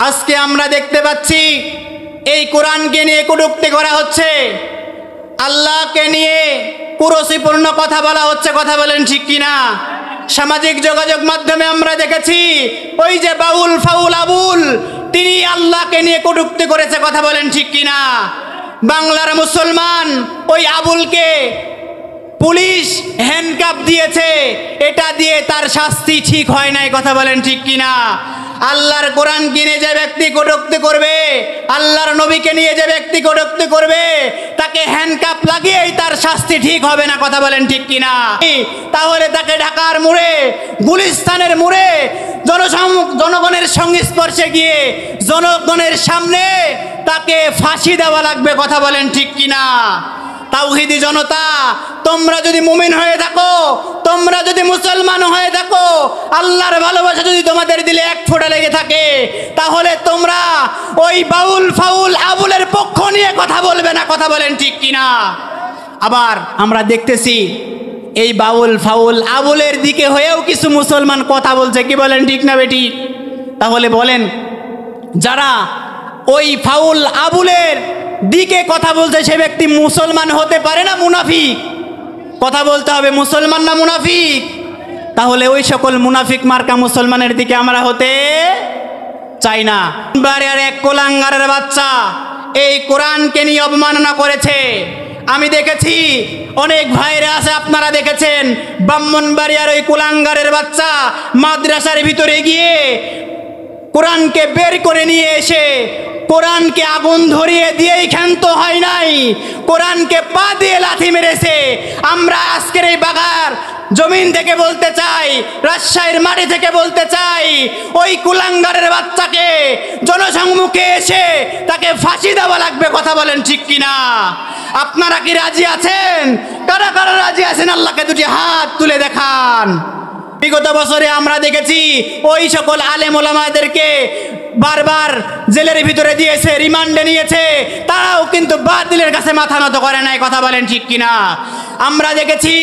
আজকে আমরা দেখতে পাচ্ছি এই কোরআনকে নিয়ে কটূক্তি করা হচ্ছে, আল্লাহকে নিয়ে কুরসিপূর্ণ কথা বলা হচ্ছে। কথা বলেন ঠিক কিনা? সামাজিক যোগাযোগ মাধ্যমে আমরা দেখেছি ওই যে বাউল ফাউল আবুল, তিনি আল্লাহকে নিয়ে কটূক্তি করেছে। কথা বলেন ঠিক কিনা? বাংলার মুসলমান ওই আবুলকে পুলিশ হ্যান্ডকাপ দিয়েছে, এটা দিয়ে তার শাস্তি ঠিক হয় নাই। কথা বলেন ঠিক কিনা? আল্লাহর কোরআন কিনে যে ব্যক্তি কটূক্তি করবে, আল্লাহর নবীকে নিয়ে যে ব্যক্তি কটূক্তি করবে, তাকে হ্যান্ডকাপ লাগিয়েই তার শাস্তি ঠিক হবে না। কথা বলেন ঠিক কিনা? তাহলে তাকে ঢাকার মোড়ে, গুলিস্তানের মোড়ে জনগণের সংস্পর্শে গিয়ে জনগণের সামনে তাকে ফাঁসি দেওয়া লাগবে। কথা বলেন ঠিক কিনা? তাওহীদি জনতা, তোমরা যদি মুমিন হয়ে থাকো, তোমরা যদি মুসলমান হয়ে থাকো, আল্লাহর ভালোবাসা যদি তোমাদের দিলে এক ফোঁটা লেগে থাকে, তাহলে তোমরা ওই বাউল ফাউল আবুলের পক্ষ নিয়ে কথা বলবে না। কথা বলেন ঠিক কিনা? আবার আমরা দেখতেছি এই বাউল ফাউল আবুলের দিকে হয়েও কিছু মুসলমান কথা বলছে। কি বলেন ঠিক না বেটি? তাহলে বলেন, যারা ওই ফাউল আবুলের দিকে কথা বলছে সে ব্যক্তি মুসলমান হতে পারে না মুনাফিক? কথা বলতে হবে, মুসলমান না মুনাফিক? তাহলে ওই সকল মুনাফিক মার্কা মুসলমানের দিকে আমরা হতে চাই না। বাড়ির এক কোলাঙ্গারের বাচ্চা এই কোরআনকে নিয়ে অবমাননা করেছে। আমি দেখেছি অনেক ভাইরা আছে, আপনারা দেখেছেন, ব্রাহ্মণবাড়িয়ার ওই কোলাঙ্গারের বাচ্চা মাদ্রাসার ভিতরে গিয়ে কোরআনকে বের করে নিয়ে এসে কোরআনকে আগুন ধরিয়ে দিয়েই ক্ষান্ত হয় নাই, কোরআনকে পা দিয়ে লাথি মেরেছে। আমরা আজকের এই বাগার জমিন থেকে বলতে চাই, রাজশাহীর মাটি থেকে বলতে চাই, ওই কুলাঙ্গারের বাচ্চাকে জনসম্মুখে এসে তাকে ফাঁসি দেওয়া লাগবে। কথা বলেন ঠিক কিনা? আপনারা কি রাজি আছেন? কারা কারা রাজি আছেন? আল্লাহকে দুটি হাত তুলে দেখান। বিগত বছরে আমরা দেখেছি ওই সকল আলেম ওলামাদেরকে বারবার জেলের ভিতরে দিয়েছে, রিমান্ডে নিয়েছে, তারাও কিন্তু বাতিলের কাছে মাথা নত করে নাই। কথা বলেন ঠিক কিনা? আমরা দেখেছি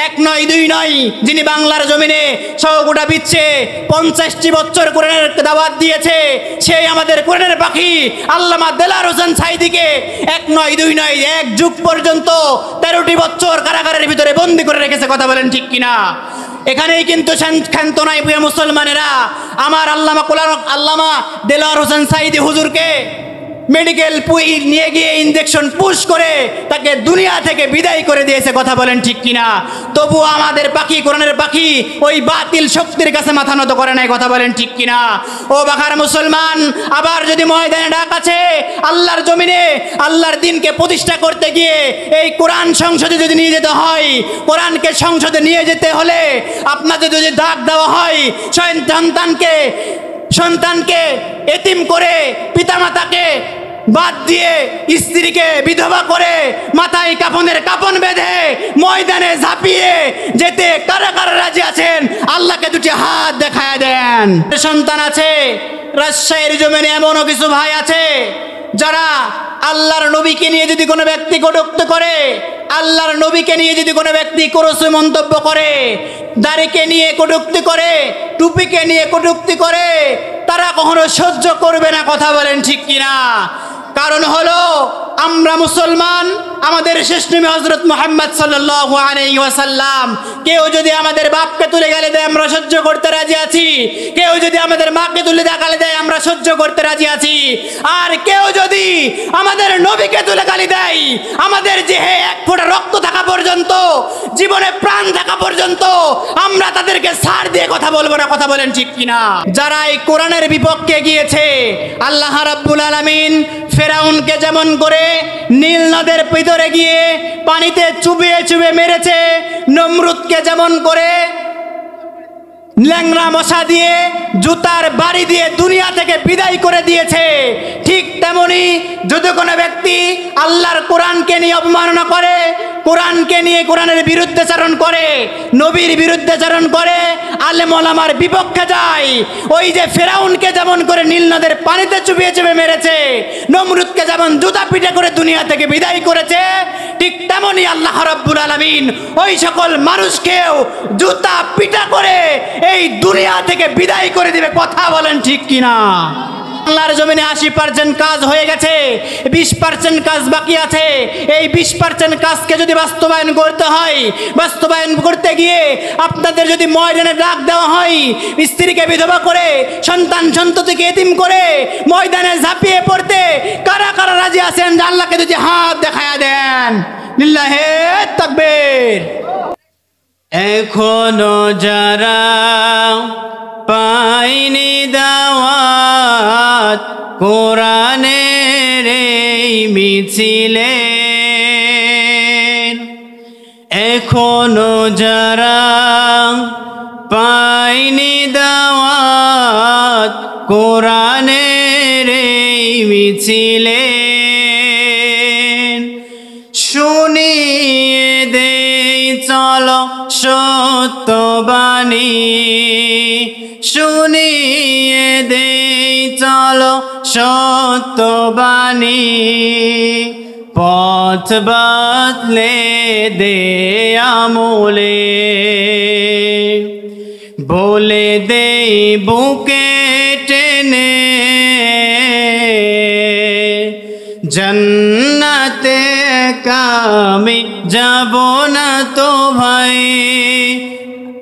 এক নয় দুই নয়, যিনি বাংলার জমিনে সহগুটা বিচ্ছে 50টি বছর কোরআনের দাওয়াত দিয়েছে, সেই আমাদের কোরআনের পাখি আল্লামা দেলার হোসেন সাইদিকে এক নয় দুই নয়, এক যুগ পর্যন্ত 13টি বছর কারাগারের ভিতরে বন্দী করে রেখেছে। কথা বলেন ঠিক কিনা? এখানেই কিন্তু ক্ষান্ত নাই প্রিয় মুসলমানেরা। আমার আল্লামা দেলার হোসেন সাইদি হুজুরকে মেডিকেল নিয়ে গিয়ে ইনজেকশন পুশ করে তাকে দুনিয়া থেকে বিদায় করে দিয়েছে। কথা বলেন ঠিক কিনা? তবু আমাদের পাখি, কোরআনের পাখি, ওই বাতিল শক্তির কাছে মাথা নত করে নাই। কথা বলেন ঠিক কিনা? ও বাখার মুসলমান, আবার যদি ময়দানে ডাক আছে আল্লাহর জমিনে আল্লাহর দিনকে প্রতিষ্ঠা করতে গিয়ে এই কোরআন সংসদে যদি নিয়ে যেতে হয়, কোরআনকে সংসদে নিয়ে যেতে হলে আপনাদের যদি ডাক দেওয়া হয় সন্তানকে এতিম করে, পিতামাতাকে বাদ দিয়ে, স্ত্রীকে বিধবা করে, মাথায় কাফনের কাফন বেঁধে ময়দানে ঝাঁপিয়ে যেতে কারা কারা রাজি আছেন? আল্লাহকে দুটি হাত দেখায় দেন। সন্তান আছে, রাজশাহীর জমিনে এমনও কিছু ভাই আছে যারা আল্লাহর নবীকে নিয়ে যদি কোনো ব্যক্তি কটূক্তি করে, আল্লাহর নবীকে নিয়ে যদি কোনো ব্যক্তি কুরসি মন্তব্য করে, দাড়িকে নিয়ে কটূক্তি করে, টুপিকে নিয়ে কটূক্তি করে, তারা কখনো সহ্য করবে না। কথা বলেন ঠিক কিনা? কারণ হলো আমরা মুসলমান, আমাদের শেষ নবী হযরত মুহাম্মদ সাল্লাল্লাহু আলাইহি ওয়াসাল্লাম, কেউ যদি আমাদের বাপকে তুলে গালি দেয় আমরা সহ্য করতে রাজি আছি, কেউ যদি আমাদের মাকে তুলে গালি দেয় আমরা সহ্য করতে রাজি আছি, আর কেউ যদি আমাদের নবীকে তুলে গালি দেয়, আমাদের দেহে এক ফোঁটা রক্ত থাকা পর্যন্ত, জীবনে প্রাণ থাকা পর্যন্ত আমরা তাদেরকে ছাড় দিয়ে কথা বলবো না। কথা বলেন ঠিক কিনা? যারা এই কোরআনের বিপক্ষে গিয়েছে, আল্লাহ রাব্বুল আলামিন ফেরাউনকে যেমন করে নীল নদের ভিতরে গিয়ে পানিতে চুবিয়ে চুবিয়ে মেরেছে, নমরুদকে যেমন করে ল্যাংড়া মশা দিয়ে, জুতার বাড়ি দিয়ে দুনিয়া থেকে বিদায় করে দিয়েছে, ঠিক তেমনি যদি কোনো ব্যক্তি আল্লাহর কোরআনকে নিয়ে অবমাননা করে, কোরআনকে নিয়ে কোরআনের বিরুদ্ধাচরণ করে, নবীর বিরুদ্ধাচরণ করে, আলেম ওলামার বিপক্ষে যায়, ওই যে ফেরাউনকে যেমন করে নীল নদের পানিতে চুবিয়ে চুবিয়ে মেরেছে, নমরুদকে যেমন জুতা পিটা করে দুনিয়া থেকে বিদায় করেছে, ঠিক তেমনি আল্লাহ রাব্বুল আলামিন ওই সকল মানুষকেও জুতা পিটা করে এই দুনিয়া থেকে বিদায় করে দিবে। কথা বলেন ঠিক কিনা? বাংলার সরজমিনে 80% কাজ হয়ে গেছে, 20% কাজ বাকি আছে। এই 20% কাজকে যদি বাস্তবায়ন করতে হয়, বাস্তবায়ন করতে গিয়ে আপনাদের যদি ময়দানে ডাক দেওয়া হয়, স্ত্রীকে বিধবা করে, সন্তান সন্ততিকে এতিম করে ময়দানে ঝাঁপিয়ে পড়তে কারা কারা রাজি আছেন? আল্লাহকে যদি হাত দেখায়া দেন, লিল্লাহে তাকবীর। এখনো যারা পাইনি দাওয়াত কোরআনের এই মিছিলে, এখনো যারা পাইনি দাওয়াত কোরআনের এই মিছিলে, শুনিয়ে দেই চলো সত্যবাণী, শুনিয়ে দেই চলো সত্যবাণী, পথ বদলে দে আমলে, বলে দেই বুকে টেনে জান্নাতে কামি যাব না তো ভাই,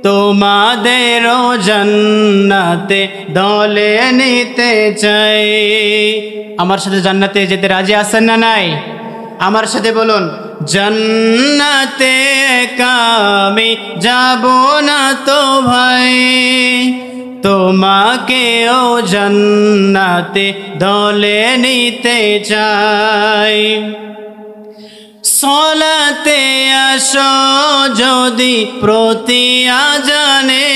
তোমাদেরও জান্নাতে দলে নিতে চাই। আমার সাথে জান্নাতে যেতে রাজি আছেন না নাই? আমার সাথে বলুন, জান্নাতে কামি যাব না তো ভাই, তোমাকেও জান্নাতে দলে নিতে চাই। সলাতে আসো যদি প্রতি আজানে,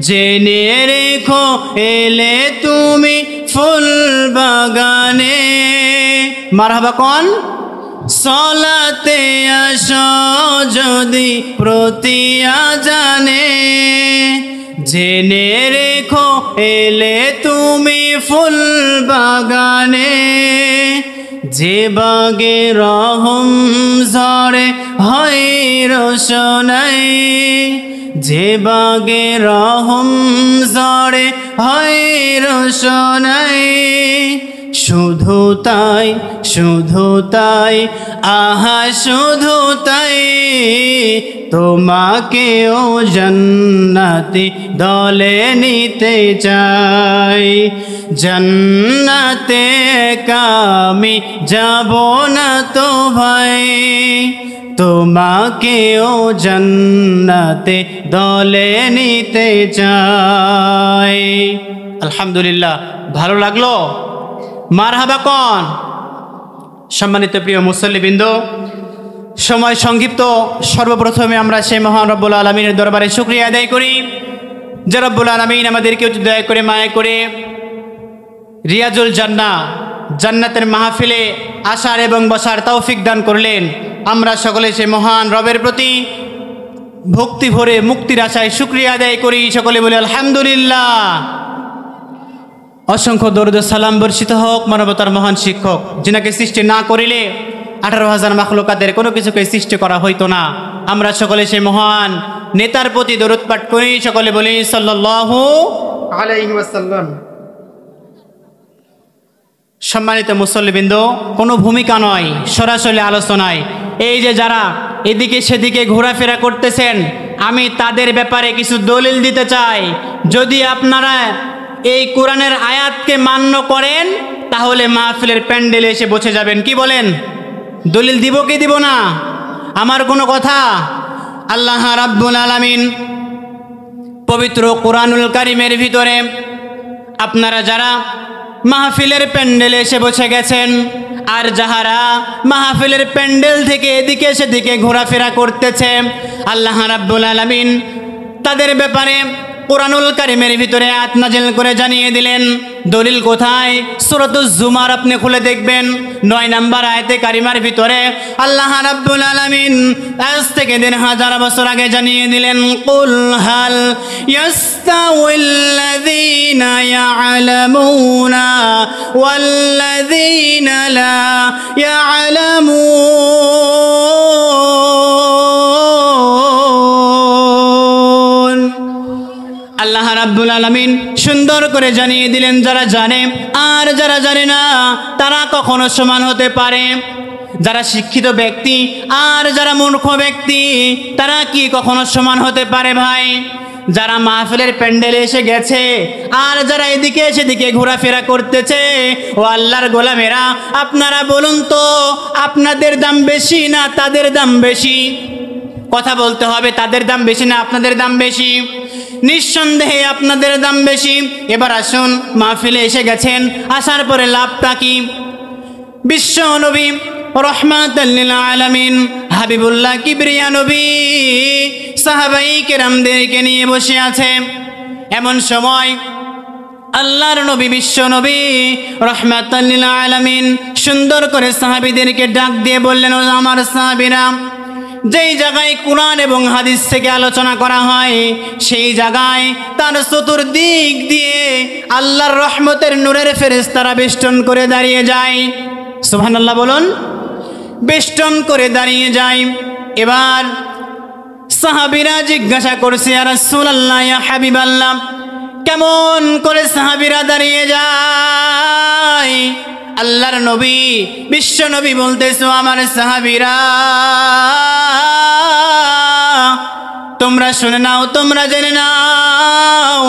জেনে রেখো এলে তুমি ফুল বাগানে। মারহাবা কোন? সলাতে আসো যদি প্রতি আজানে, জেনে রেখো এলে তুমি ফুল বাগানে, যে বাগে রহম ঝরে হয় রোশনাই, যে বাগে রহম ঝরে হয় রোশনাই, শুধু তাই শুধু তাই আহা শুধু তাই, তোমাকেও জান্নাতি দলে নিতে চাই। জান্নাতে কামি যাব না তো ভাই, তোমাকেও জান্নাতে দলে নিতে চাই। আলহামদুলিল্লাহ, ভালো লাগলো? মারহাবা কোন? সম্মানিত প্রিয় মুসল্লিবৃন্দ, সময় সংক্ষিপ্ত, সর্বপ্রথমে আমরা সেই মহান রব্বুল আলামিনের দরবারে শুকরিয়া আদায় করি যে রব্বুল আলামিন আমাদেরকে দয়া করে মায়া করে রিয়াজুল জান্নাহ জান্নাতের মাহফিলে আসার এবং বসার তৌফিক দান করলেন। আমরা সকলে সেই মহান রবের প্রতি ভক্তি ভরে মুক্তির আশায় শুকরিয়া আদায় করি। সকলে বলি আলহামদুলিল্লাহ। অসংখ্য দরুদ সালাম বর্ষিত হোক মানবতার মহান শিক্ষক, যিনাকে সৃষ্টি না করিলে 18,000 মাখলুকাতের কোনো কিছুকে সৃষ্টি করা হইতো না। আমরা সকলে সেই মহান নেতার প্রতি দরুদ পাঠ করি। সকলে বলি সাল্লাল্লাহু আলাইহি ওয়াসাল্লাম। সম্মানিত মুসল্লিবৃন্দ, কোনো ভূমিকা নয়, সরাসরি আলোচনায়। এই যে যারা এদিকে সেদিকে ঘোরাফেরা করতেছেন, আমি তাদের ব্যাপারে কিছু দলিল দিতে চাই। যদি আপনারা এই কোরআনের আয়াতকে মান্য করেন, তাহলে মাহফিলের প্যান্ডেলে এসে বসে যাবেন। কি বলেন? দলিল দিব কি দিব না? আমার কোনো কথা? আল্লাহ রাব্বুল আলামিন পবিত্র কোরআনুল কারীমের ভিতরে আপনারা যারা মাহফিলের প্যান্ডেলে এসে বসে গেছেন, আর যাহারা মাহফিলের প্যান্ডেল থেকে এদিকে সেদিকে ঘোরাফেরা করতেছে, আল্লাহ রাব্বুল আলামিন তাদের ব্যাপারে কোরআনুল কারীমের ভিতরে আয়াত নাযিল করে জানিয়ে দিলেন। দলিল কোথায়? সূরাতুজ জুমার আপনি খুলে দেখবেন, 9 নম্বর আয়াতে কারিমার ভিতরে আল্লাহ রাব্বুল আলামিন আজ থেকে 1000 বছর আগে জানিয়ে দিলেন, কুল হাল ইয়াস্তাউিল্লাযীনা ইয়া'লামুনা ওয়াল্লাযীনা লা ইয়া'লামুন। আল্লাহ রাব্বুল আলামিন সুন্দর করে জানিয়ে দিলেন যারা জানে আর যারা জানে না তারা কখনো সমান হতে পারে। যারা শিক্ষিত ব্যক্তি আর যারা মূর্খ ব্যক্তি তারা কি কখনো সমান হতে পারে ভাই? যারা মাহফিলের প্যান্ডেলে এসে গেছে আর যারা এদিকে সেদিকে ঘোরাফেরা করতেছে, ও আল্লাহর গোলামেরা, আপনারা বলুন তো আপনাদের দাম বেশি না তাদের দাম বেশি? কথা বলতে হবে, তাদের দাম বেশি না আপনাদের দাম বেশি? নিঃসন্দেহে আপনাদের দাম বেশি। এবার আসুন, মাহফিলে এসে গেছেন, আসার পরে লাভটা কি? বিশ্ব নবী রহমাতাল লিল আলামিন হাবিবুল্লাহ কিবরিয়া নবী সাহাবায়ে কেরামদেরকে নিয়ে বসে আছে। এমন সময় আল্লাহর নবী বিশ্ব নবী রহমাতাল লিল আলামিন সুন্দর করে সাহাবীদেরকে ডাক দিয়ে বললেন, ও আমার সাহাবীরা, যেই জায়গায় কোরআন এবং হাদিস থেকে আলোচনা করা হয় সেই জায়গায় তার চতুর্দিক দিয়ে আল্লাহর রহমতের নূরের ফেরেশতারা বেষ্টন করে দাঁড়িয়ে যায়। সুবহানাল্লাহ বলুন, বেষ্টন করে দাঁড়িয়ে যায়। এবার সাহাবীরা জিজ্ঞাসা করছে, ইয়া রাসূলুল্লাহ, ইয়া হাবিবাল্লাহ, কেমন করে সাহাবীরা দাঁড়িয়ে যায়? আল্লাহর নবী বিশ্ব নবী বলতেছো, আমার সাহাবীরা তোমরা শুনে নাও, তোমরা জেনে নাও,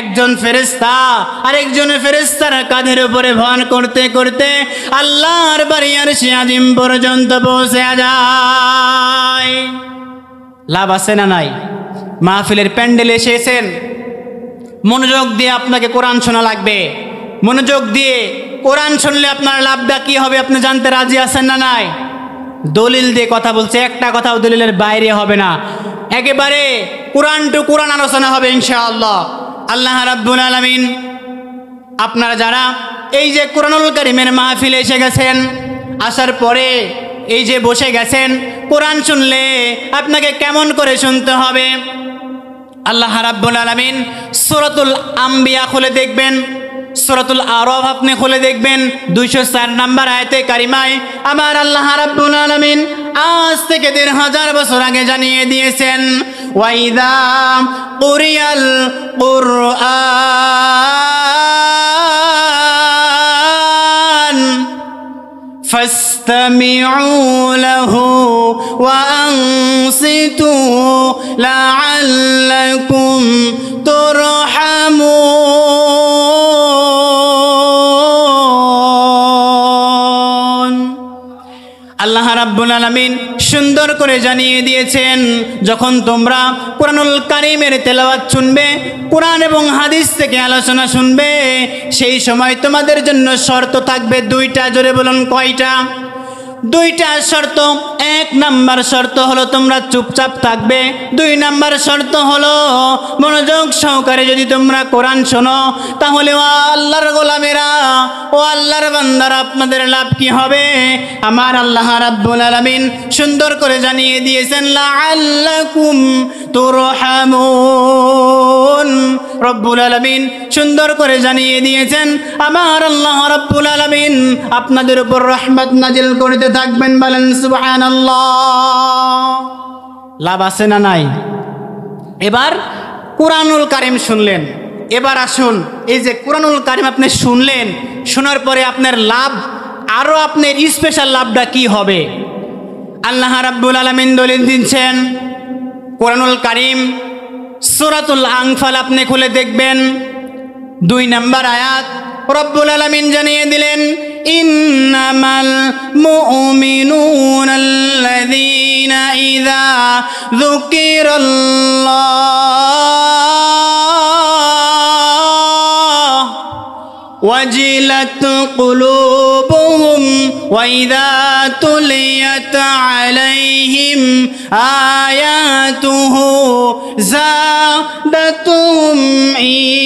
একজন ফেরেশতা আরেকজন ফেরেশতার কাঁধের উপরে ভন করতে করতে আল্লাহর বাড়ি আরশে আজিম পর্যন্ত পৌঁছে যায়। লাভ আছে না নাই? মাহফিলের প্যান্ডেলে এসেছেন, মনোযোগ দিয়ে আপনাকে কোরআন শোনা লাগবে। মনোযোগ দিয়ে কোরআন শুনলে আপনার লাভটা কি হবে আপনি জানতে রাজি আছেন না নাই? দলিল দিয়ে কথা বলছে, একটা কথাও দলিলের বাইরে হবে না, একেবারে কোরআন টু কোরআন আলোচনা হবে ইনশাআল্লাহ। আল্লাহ রাব্বুল আলামিন, আপনারা যারা এই যে কোরআনুল কারীমের মাহফিলে এসে গেছেন, আসার পরে এই যে বসে গেছেন, কোরআন শুনলে আপনাকে কেমন করে শুনতে হবে? আল্লাহ রাব্বুল আলামিন সূরাতুল আম্বিয়া খুলে দেখবেন, সূরাতুল আরাফ আপনি খুলে দেখবেন, 204 নম্বর আয়াতে কারিমায় আমার আল্লাহ রাব্বুল আলামিন আজ থেকে 1000 বছর আগে জানিয়ে দিয়েছেন, ওয়াইদা কুরিয়াল কুরআন ফাসতামিউ লাহু ওয়া আনসিতু লাআল্লাকুম তুরহামুন। আল্লাহ রাব্বুল আলামিন সুন্দর করে জানিয়ে দিয়েছেন, যখন তোমরা কোরআনুল কারীমের তেলাওয়াত শুনবে, কোরআন এবং হাদিস থেকে আলোচনা শুনবে, সেই সময় তোমাদের জন্য শর্ত থাকবে দুইটা। জোরে বলুন, কয়টা? দুইটা শর্ত। 1 নাম্বার শর্ত হলো তোমরা চুপচাপ থাকবে। 2 নাম্বার শর্ত হলো মনোযোগ সহকারে যদি তোমরা কোরআন শোনো, তাহলে ও আল্লাহর গোলামেরা, ও আল্লাহর বান্দারা, আপনাদের লাভ কি হবে? আমার আল্লাহ রাব্বুল আলামিন সুন্দর করে জানিয়ে দিয়েছেন, লাআল্লাকুম তুরহামুন। রব্বুল আলামিন সুন্দর করে জানিয়ে দিয়েছেন, আমার আল্লাহ রাব্বুল আলামিন আপনাদের উপর রহমত নাজিল করতে থাকবেন। বলেন সুবহানাল্লাহ। লাভ আছে না নাই? এবার কোরআনুল কারীম শুনলেন, এবার আসুন, এই যে কোরআনুল কারীম আপনি শুনলেন, শোনার পরে আপনার লাভ, আরো আপনার স্পেশাল লাভটা কি হবে? আল্লাহ রাব্বুল আলামিন দলিল দিচ্ছেন। কোরআনুল কারীম সূরাতুল আনফাল আপনি খুলে দেখবেন, 2 নম্বর আয়াত রব্বুল আলামিন জানিয়ে দিলেন, ইন্নামাল মুমিনুনাল্লাযীনা ইযা যুকিরাল্লাহ ওয়াজিলাত কুলুবুহুম ওয়া ইযা তুলিয়াত আলাইহিম আয়াতুহু যাদাতুহুম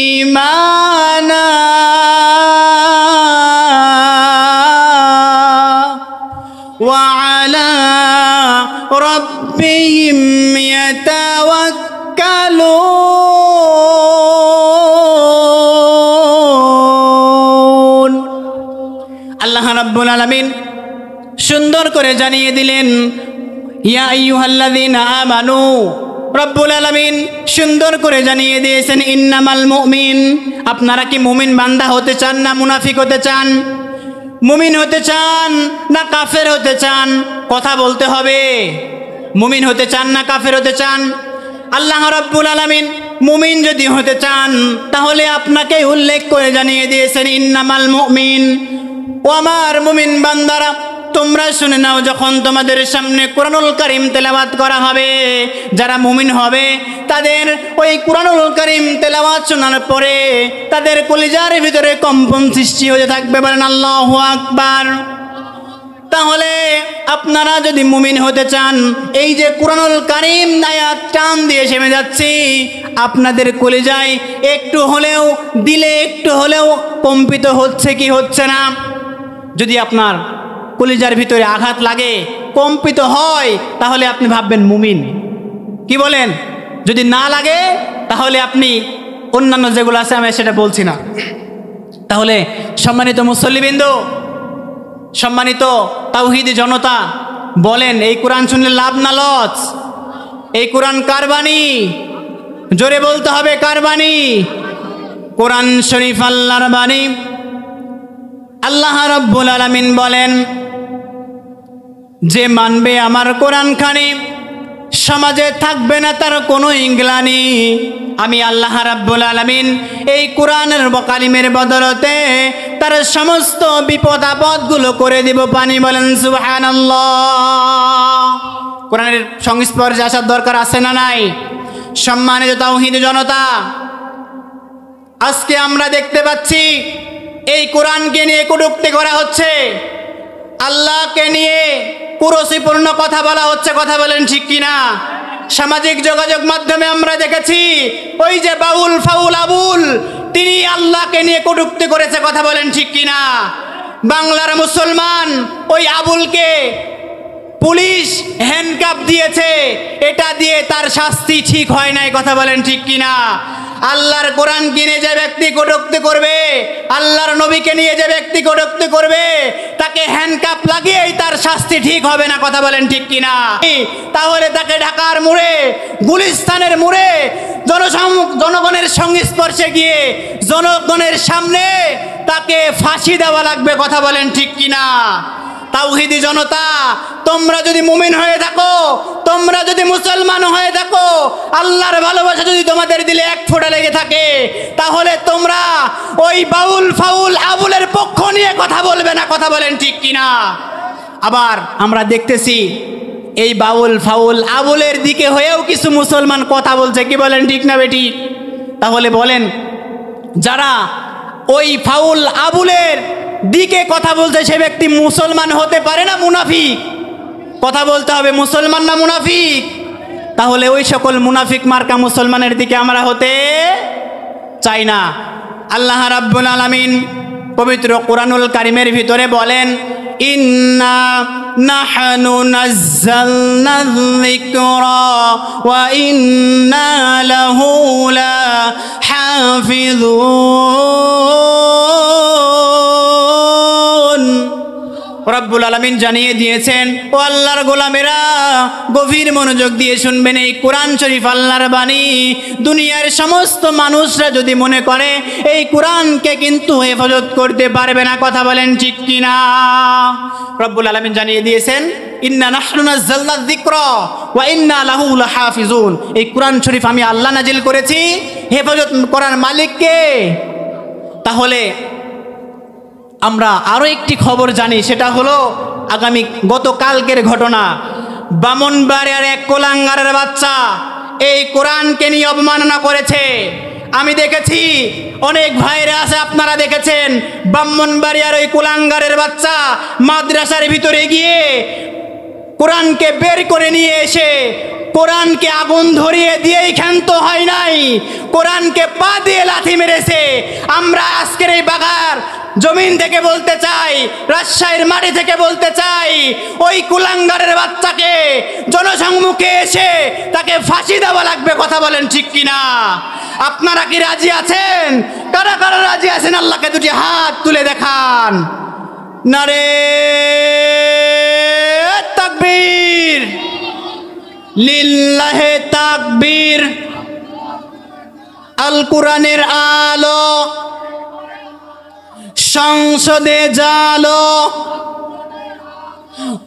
ঈমানা ওয়া আলা রাব্বিহিম ইয়াতাওয়াক্কালুন। আল্লাহ রাব্বুল আলামিন সুন্দর করে জানিয়ে দিলেন, ইয়া আইয়ুহাল্লাযীনা আমানু, রব্বুল আলামিন সুন্দর করে জানিয়ে দিয়েছেন ইন্নামাল মুমিন। আপনারা কি মুমিন বান্দা হতে চান না মুনাফিক হতে চান? মুমিন হতে চান না কাফের হতে চান? কথা বলতে হবে। মুমিন হতে চান না কাফের হতে চান? আল্লাহ রাব্বুল আলামিন মুমিন যদি হতে চান তাহলে আপনাকে উল্লেখ করে জানিয়ে দিয়েছেন ইন্নামাল মুমিন। ও আমার মুমিন বান্দারা, তোমরা শুনে নাও, যখন তোমাদের সামনে কুরআনুল কারীম তেলাওয়াত করা হবে, যারা মুমিন হবে তাদের ওই কুরআনুল কারীম তেলাওয়াত শোনার পরে তাদের কলিজার ভিতরে কম্পন সৃষ্টি হয়ে থাকবে। বলেন আল্লাহু আকবার। তাহলে আপনারা যদি মুমিন হতে চান, এই যে কুরআনুল কারীম আয়াত টান দিয়ে সেমে যাচ্ছি, আপনাদের কলিজায় একটু হলেও, দিলে একটু হলেও কম্পিত হচ্ছে কি হচ্ছে না? যদি আপনার কলিজার ভিতরে আঘাত লাগে, কম্পিত হয়, তাহলে আপনি ভাববেন মুমিন। কি বলেন? যদি না লাগে তাহলে আপনি অন্যান্য যেগুলো আছে আমি সেটা বলছি না। তাহলে সম্মানিত মুসল্লিবৃন্দ, সম্মানিত তাওহীদি জনতা, বলেন এই কোরআন শুনলে লাভ না লস? এই কোরআন কার বাণী? জোরে বলতে হবে, কার বাণী? কোরআন শরীফ আল্লাহর বাণী। আল্লাহ রাব্বুল আলামিন বলেন, যে মানবে আমার কোরআন খানি সমাজে থাকবে না তার কোনো ইংলানি। আমি আল্লাহ রাব্বুল আলামিন এই কোরআনের কালিমের বদলতে তার সমস্ত বিপদ আপদগুলো করে দিব পানি। বলেন সুবহানাল্লাহ। কোরআনের সংস্পর্শে আসার দরকার আছে না নাই? সম্মানিত তাওহীদি জনতা, আজকে আমরা দেখতে পাচ্ছি এই কোরআনকে নিয়ে কটূক্তি করা হচ্ছে, আল্লাহকে নিয়ে কুরসিপূর্ণ কথা বলা হচ্ছে। কথা বলেন ঠিক কিনা? সামাজিক যোগাযোগ মাধ্যমে আমরা দেখেছি ওই যে বাউল ফাউল আবুল, তিনি আল্লাহকে নিয়ে কটূক্তি করেছে। কথা বলেন ঠিক কিনা? বাংলার মুসলমান ওই আবুলকে পুলিশ হ্যান্ডকাপ দিয়েছে, এটা দিয়ে তার শাস্তি ঠিক হয় নাই। কথা বলেন ঠিক কিনা? আল্লাহর কোরআন কিনে যে ব্যক্তি কটূক্তি করবে, আল্লাহর নবীকে নিয়ে যে ব্যক্তি কটূক্তি করবে, তাকে হ্যান্ডকাপ লাগিয়েই তার শাস্তি ঠিক হবে না। কথা বলেন ঠিক কিনা? তাহলে তাকে ঢাকার মোড়ে, গুলিস্তানের মোড়ে জনগণের সংস্পর্শে গিয়ে জনগণের সামনে তাকে ফাঁসি দেওয়া লাগবে। কথা বলেন ঠিক কিনা? তাওহীদি জনতা, তোমরা যদি মুমিন হয়ে থাকো, তোমরা যদি মুসলমান হয়ে থাকো, আল্লাহর ভালোবাসা যদি তোমাদের দিলে এক ফোঁটা লেগে থাকে, তাহলে তোমরা ওই বাউল ফাউল আবুলের পক্ষ নিয়ে কথা বলবে না। কথা বলেন ঠিক কিনা? আবার আমরা দেখতেছি এই বাউল ফাউল আবুলের দিকে হয়েও কিছু মুসলমান কথা বলছে। কি বলেন ঠিক না বেটি? তাহলে বলেন, যারা ওই ফাউল আবুলের দিকে কথা বলছে সে ব্যক্তি মুসলমান হতে পারে না মুনাফিক? কথা বলতে হবে, মুসলমান না মুনাফিক? তাহলে ওই সকল মুনাফিক মার্কা মুসলমানের দিকে আমরা হতে চাই না। আল্লাহ রাব্বুল আলামিন পবিত্র কোরআনুল কারীমের ভিতরে বলেন, ইন্না নাহনু নাযালনা যিকরা ওয়া ইন্না লাহু লাহাফিজুন। রব্বুল আলামিন জানিয়ে দিয়েছেন, ও আল্লাহর গোলামেরা, গভীর মনোযোগ দিয়ে শুনবেন এই কোরআন শরীফ আল্লাহর বাণী। দুনিয়ার সমস্ত মানুষরা যদি মনে করে এই কোরআনকে কিন্তু হেফাজত করতে পারবে না। কথা বলেন ঠিক কিনা? রব্বুল আলামিন জানিয়ে দিয়েছেন, ইন্না নাহনু নাযালনা যিকরা ওয়া ইন্না লাহু লাহাফিজুন। এই কোরআন শরীফ আমি আল্লাহ নাজিল করেছি, হেফাজত করার মালিক কে? তাহলে আমরা আরো একটি খবর জানি, সেটা হলো গতকালকের ঘটনা। ব্রাহ্মণবাড়িয়ার এক কোলাঙ্গারের বাচ্চা এই কোরআনকে নিয়ে অবমাননা করেছে। আমি দেখেছি, অনেক ভাইরা আছে, আপনারা দেখেছেন, ব্রাহ্মণবাড়িয়ার ওই কোলাঙ্গারের বাচ্চা মাদ্রাসার ভিতরে গিয়ে কোরআনকে বের করে নিয়ে এসে কোরআনকে আগুন ধরিয়ে দিয়েই ক্ষান্ত হয় নাই, কোরআনকে পা দিয়ে লাথি মেরেছে। আমরা আজকের এই বাগার জমিন থেকে বলতে চাই, রাজশাহীর মাটি থেকে বলতে চাই, ওই কুলাঙ্গারের বাচ্চাকে জনসম্মুখে এসে তাকে ফাঁসি দেওয়া লাগবে। কথা বলেন ঠিক কিনা? আপনারা কি রাজি আছেন? কারা কারা রাজি আছেন? আল্লাহকে দুটি হাত তুলে দেখান। নারে তাকবীর, লিল্লাহে তাকবীর। আল কোরআনের আলো সংসদে জালো,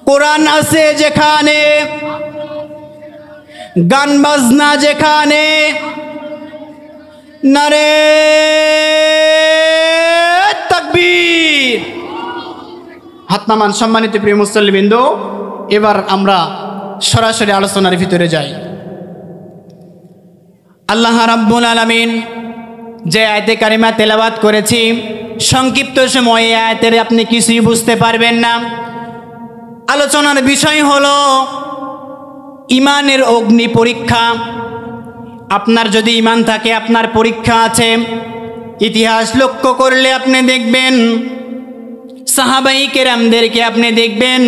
কোরআন আছে যেখানে, গান বাজনা যেখানে, নারে তাকবীর। হাত নামান সম্মানিত প্রিয় মুসল্লিবৃন্দ। এবার আমরা সরাসরি আলোচনার ভিতরে যাই। আল্লাহ রাব্বুল আলামিন যে আয়াতে কারিমা তেলাওয়াত করেছি, সংক্ষিপ্ত সময়ে আয়াতের আপনি কিছুই বুঝতে পারবেন না। আলোচনার বিষয় হলো ইমানের অগ্নি পরীক্ষা। আপনার যদি ইমান থাকে, আপনার পরীক্ষা আছে। ইতিহাস লক্ষ্য করলে আপনি দেখবেন সাহাবাই কেরামদেরকে আপনি দেখবেন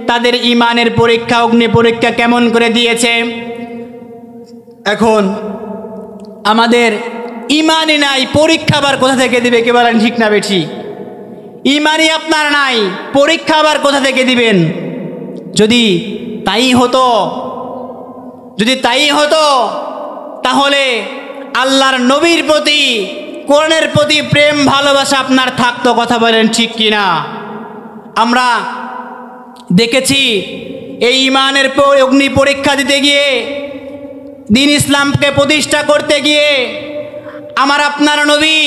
তাদের ইমানের পরীক্ষা, অগ্নি পরীক্ষা কেমন করে দিয়েছে। এখন আমাদের ইমানই নাই, পরীক্ষা আবার কোথা থেকে দিবে? কে বলেন ঠিক না বেঠি? ইমানই আপনার নাই, পরীক্ষা আবার কোথা থেকে দিবেন? যদি তাই হতো তাহলে আল্লাহর নবীর প্রতি, কোরআনের প্রতি প্রেম ভালোবাসা আপনার থাকতো। কথা বলেন ঠিক কিনা? আমরা দেখেছি এই ইমানের অগ্নি পরীক্ষা দিতে গিয়ে, দ্বীন ইসলামকে প্রতিষ্ঠা করতে গিয়ে আমার আপনার নবী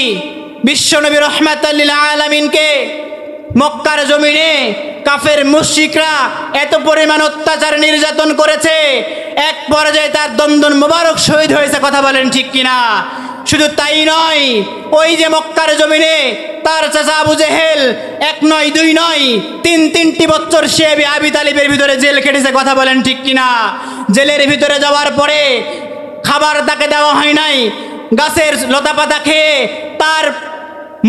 বিশ্বনবী রাহমাতাল লিল আলামিনকে মক্কার জমিনে কাফের মুশরিকরা এত পরিমাণ অত্যাচার নির্যাতন করেছে, এক পর্যায়ে তার দন্দন মোবারক শহীদ হয়েছে। কথা বলেন ঠিক কিনা? শুধু তাই নয়, ওই যে মক্কার জমিনে তার চাচা আবু জেহেল 1 নয় 2 নয় 3টি বছর সে আবি তালিবের ভিতরে জেল খেটেছে। কথা বলেন ঠিক কিনা? জেলের ভিতরে যাওয়ার পরে খাবার তাকে দেওয়া হয় নাই, গাছের লতাপাতা খেয়ে তার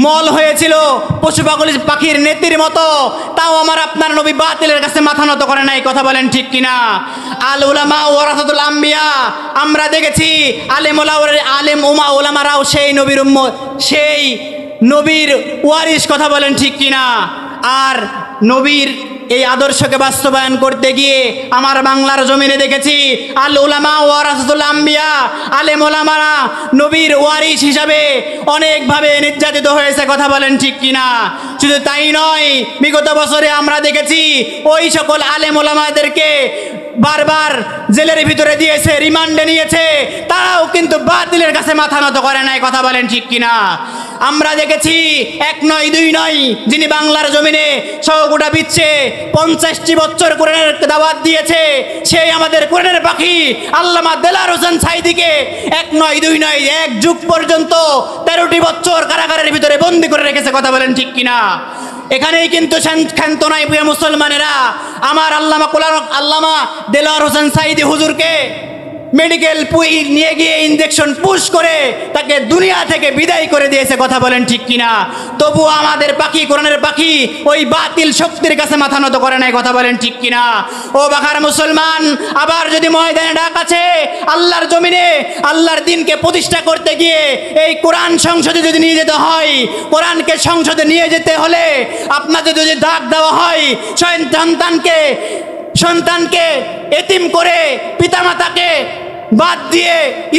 মল হয়েছিল পশু পাখির নেতির মতো, তাও আমার আপনার নবী বাতিলের কাছে মাথা নত করে নাই। কথা বলেন ঠিক কিনা? আল উলামা ওয়ারাসাতুল আম্বিয়া, আমরা দেখেছি আলেম ওলামারাও সেই নবীর উম্মত, সেই নবীর ওয়ারিস। কথা বলেন ঠিক কিনা? আর নবীর এই আদর্শকে বাস্তবায়ন করতে গিয়ে আমার বাংলার জমিনে দেখেছি আল উলামা ওয়ারাসাতুল আম্বিয়া, আলেম ওলামারা নবীর ওয়ারিস হিসাবে অনেকভাবে নির্যাতিত হয়েছে। কথা বলেন ঠিক কিনা? শুধু তাই নয়, বিগত বছরে আমরা দেখেছি ওই সকল আলেম ওলামাদেরকে বারবার জেলের ভিতরে দিয়েছে, রিমান্ডে নিয়েছে, তারাও কিন্তু বাতিলের কাছে মাথা নত করে নাই। কথা বলেন ঠিক কিনা? আমরা দেখেছি 1 নয় 2 নয়, যিনি বাংলার জমিনে সহগুটা বিচ্ছে 50টি বছর কোরআনের দাওয়াত দিয়েছে, সেই আমাদের কোরআনের পাখি আল্লামা দেলার হোসেন সাইদিকে 1 নয় 2 নয় 1 যুগ পর্যন্ত 13টি বছর কারাগারের ভিতরে বন্দী করে রেখেছে। কথা বলেন ঠিক কিনা? এখানেই কিন্তু ক্ষান্ত নাই প্রিয় মুসলমানেরা। আমার আল্লামা দেলার হোসেন সাইদি হুজুরকে মেডিকেল নিয়ে গিয়ে ইনজেকশন পুশ করে তাকে দুনিয়া থেকে বিদায় করে দিয়েছে। কথা বলেন ঠিক কিনা? তবু আমাদের পাখি, কোরআনের পাখি, ওই বাতিল শক্তির কাছে মাথা নত করে নাই। কথা বলেন ঠিক কিনা? ও বাখার মুসলমান, আবার যদি ময়দানে ডাক আছে আল্লাহর জমিনে আল্লাহর দ্বীনকে প্রতিষ্ঠা করতে গিয়ে এই কোরআন সংসদে যদি নিয়ে যেতে হয়, কোরআনকে সংসদে নিয়ে যেতে হলে আপনাদের যদি ডাক দেওয়া হয় সন্তানকে এতিম করে, পিতামাতাকে বাদ দিয়ে,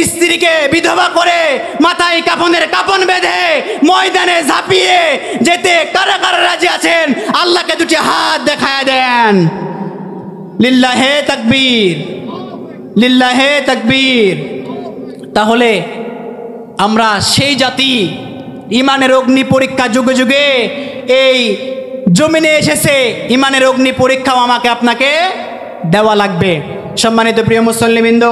স্ত্রীকে বিধবা করে, মাথায় কাফনের কাফন বেঁধে ময়দানে ঝাঁপিয়ে যেতে কারা কারা রাজি আছেন? আল্লাহকে দুটি হাত দেখায় দেন। লিল্লাহে তাকবীর, লিল্লাহে তাকবীর। তাহলে আমরা সেই জাতি, ইমানের অগ্নি পরীক্ষা যুগে যুগে এই জমিনে এসেছে, ইমানের অগ্নি পরীক্ষাও আমাকে আপনাকে দেওয়া লাগবে। সম্মানিত প্রিয় মুসল্লিবৃন্দ,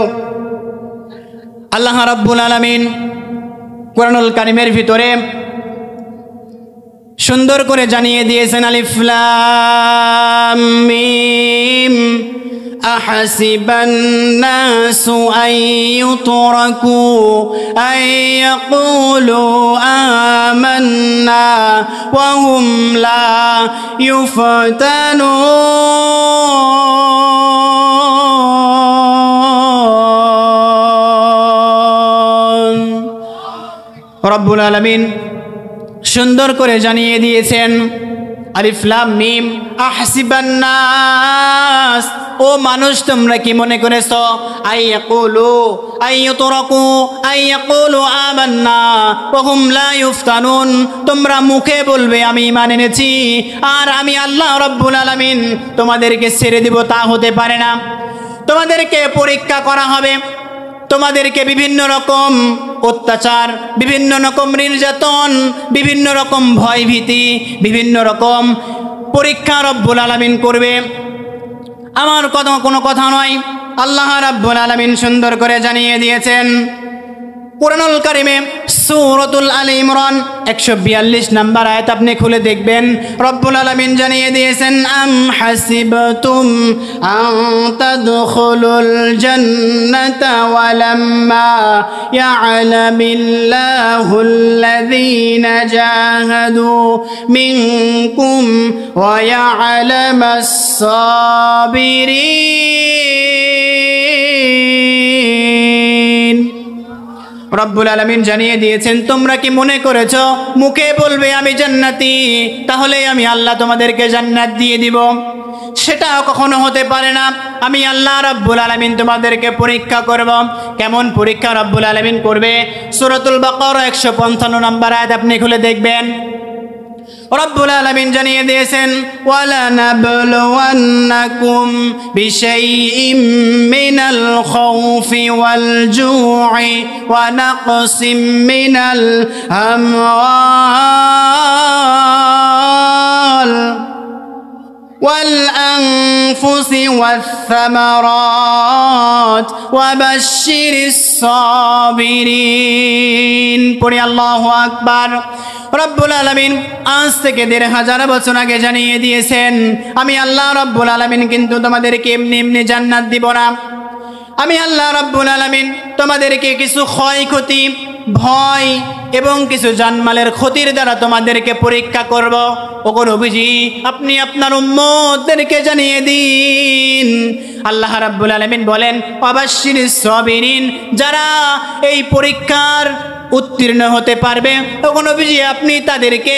আল্লাহ রাব্বুল আলামিন কোরআনুল কারীমের ভিতরে সুন্দর করে জানিয়ে দিয়েছেন, আলিফ লাম মিম আহাসিবান নাসু আইয়ুতরাকু আইয়াকুলু আমান্না ওয়া হুম লা ইউফতানুন। রব্বুল আলামিন সুন্দর করে জানিয়ে দিয়েছেন, আলিফ লাম মিম আহসিবান নাস, ও মানুষ তোমরা কি মনে করেছো আইয়াকুলু আইয়ুতরাকু আইয়াকুলু আমান্না ওয়া হুম লা ইফতানুন, তোমরা মুখে বলবে আমি ঈমান এনেছি আর আমি আল্লাহ রাব্বুল আলামিন তোমাদেরকে ছেড়ে দিব, তা হতে পারে না। তোমাদেরকে পরীক্ষা করা হবে, তোমাদেরকে বিভিন্ন রকম অত্যাচার, বিভিন্ন রকম নির্যাতন, বিভিন্ন রকম ভয় ভীতি, বিভিন্ন রকম পরীক্ষা রব্বুল আলামিন করবে। আমার কোনো কথা নয়, আল্লাহ রাব্বুল আলামিন সুন্দর করে জানিয়ে দিয়েছেন কুরআনুল কারীমে সূরাতুল আলে ইমরান 142 নম্বর আয়াত আপনি খুলে দেখবেন, রব্বুল আলামিন জানিয়ে দিয়েছেন আম হাসিবতুম আন তাদখুলুল জান্নাতা ওয়া লাম্মা ইয়া'লামিল্লাহুল্লাযীনা জাহাদু মিনকুম ওয়া ইয়া'লামাস সাবিরিন। রব্বুল আলামিন জানিয়ে দিয়েছেন তোমরা কি মনে করেছো মুখে বলবে আমি জান্নাতি তাহলে আমি আল্লাহ তোমাদেরকে জান্নাত দিয়ে দিব? সেটা কখনো হতে পারে না। আমি আল্লাহ রাব্বুল আলামিন তোমাদেরকে পরীক্ষা করব। কেমন পরীক্ষা রব্বুল আলামিন করবে? সূরাতুল বাকারা 155 নম্বর আয়াত আপনি খুলে দেখবেন, রব্বুল আলামিন জানিয়ে দিয়েছেন ওয়ালা নাবলুওয়ান্নাকুম বিশাইইম মিনাল খাউফি ওয়াল জু'i ওয়া নাকসিম মিনাল আমওয়াল ওয়াল আনফুসি ওয়াস সামারাত ওয়া বাশশিরিস সাবিরিন। পড়ি আল্লাহু আকবার। রব্বুল আলামিন আজ থেকে ১৫০০ বছর আগে জানিয়ে দিয়েছেন আমি আল্লাহ রব্বুল আলামিন কিন্তু তোমাদেরকে এমনি এমনি জান্নাত দিব না। আমি আল্লাহ রব্বুল আলামিন তোমাদেরকে কিছু ক্ষয়ক্ষতি, ভয় এবং কিছু জানমালের ক্ষতির দ্বারা তোমাদেরকে পরীক্ষা করব। ওগো নবীজি আপনি আপনার উম্মতদেরকে জানিয়ে দিন। আল্লাহ রাব্বুল আলামিন বলেন ওয়াবাশশিরিস সাবিরিন, যারা এই পরীক্ষার উত্তীর্ণ হতে পারবে ওগো নবীজি আপনি তাদেরকে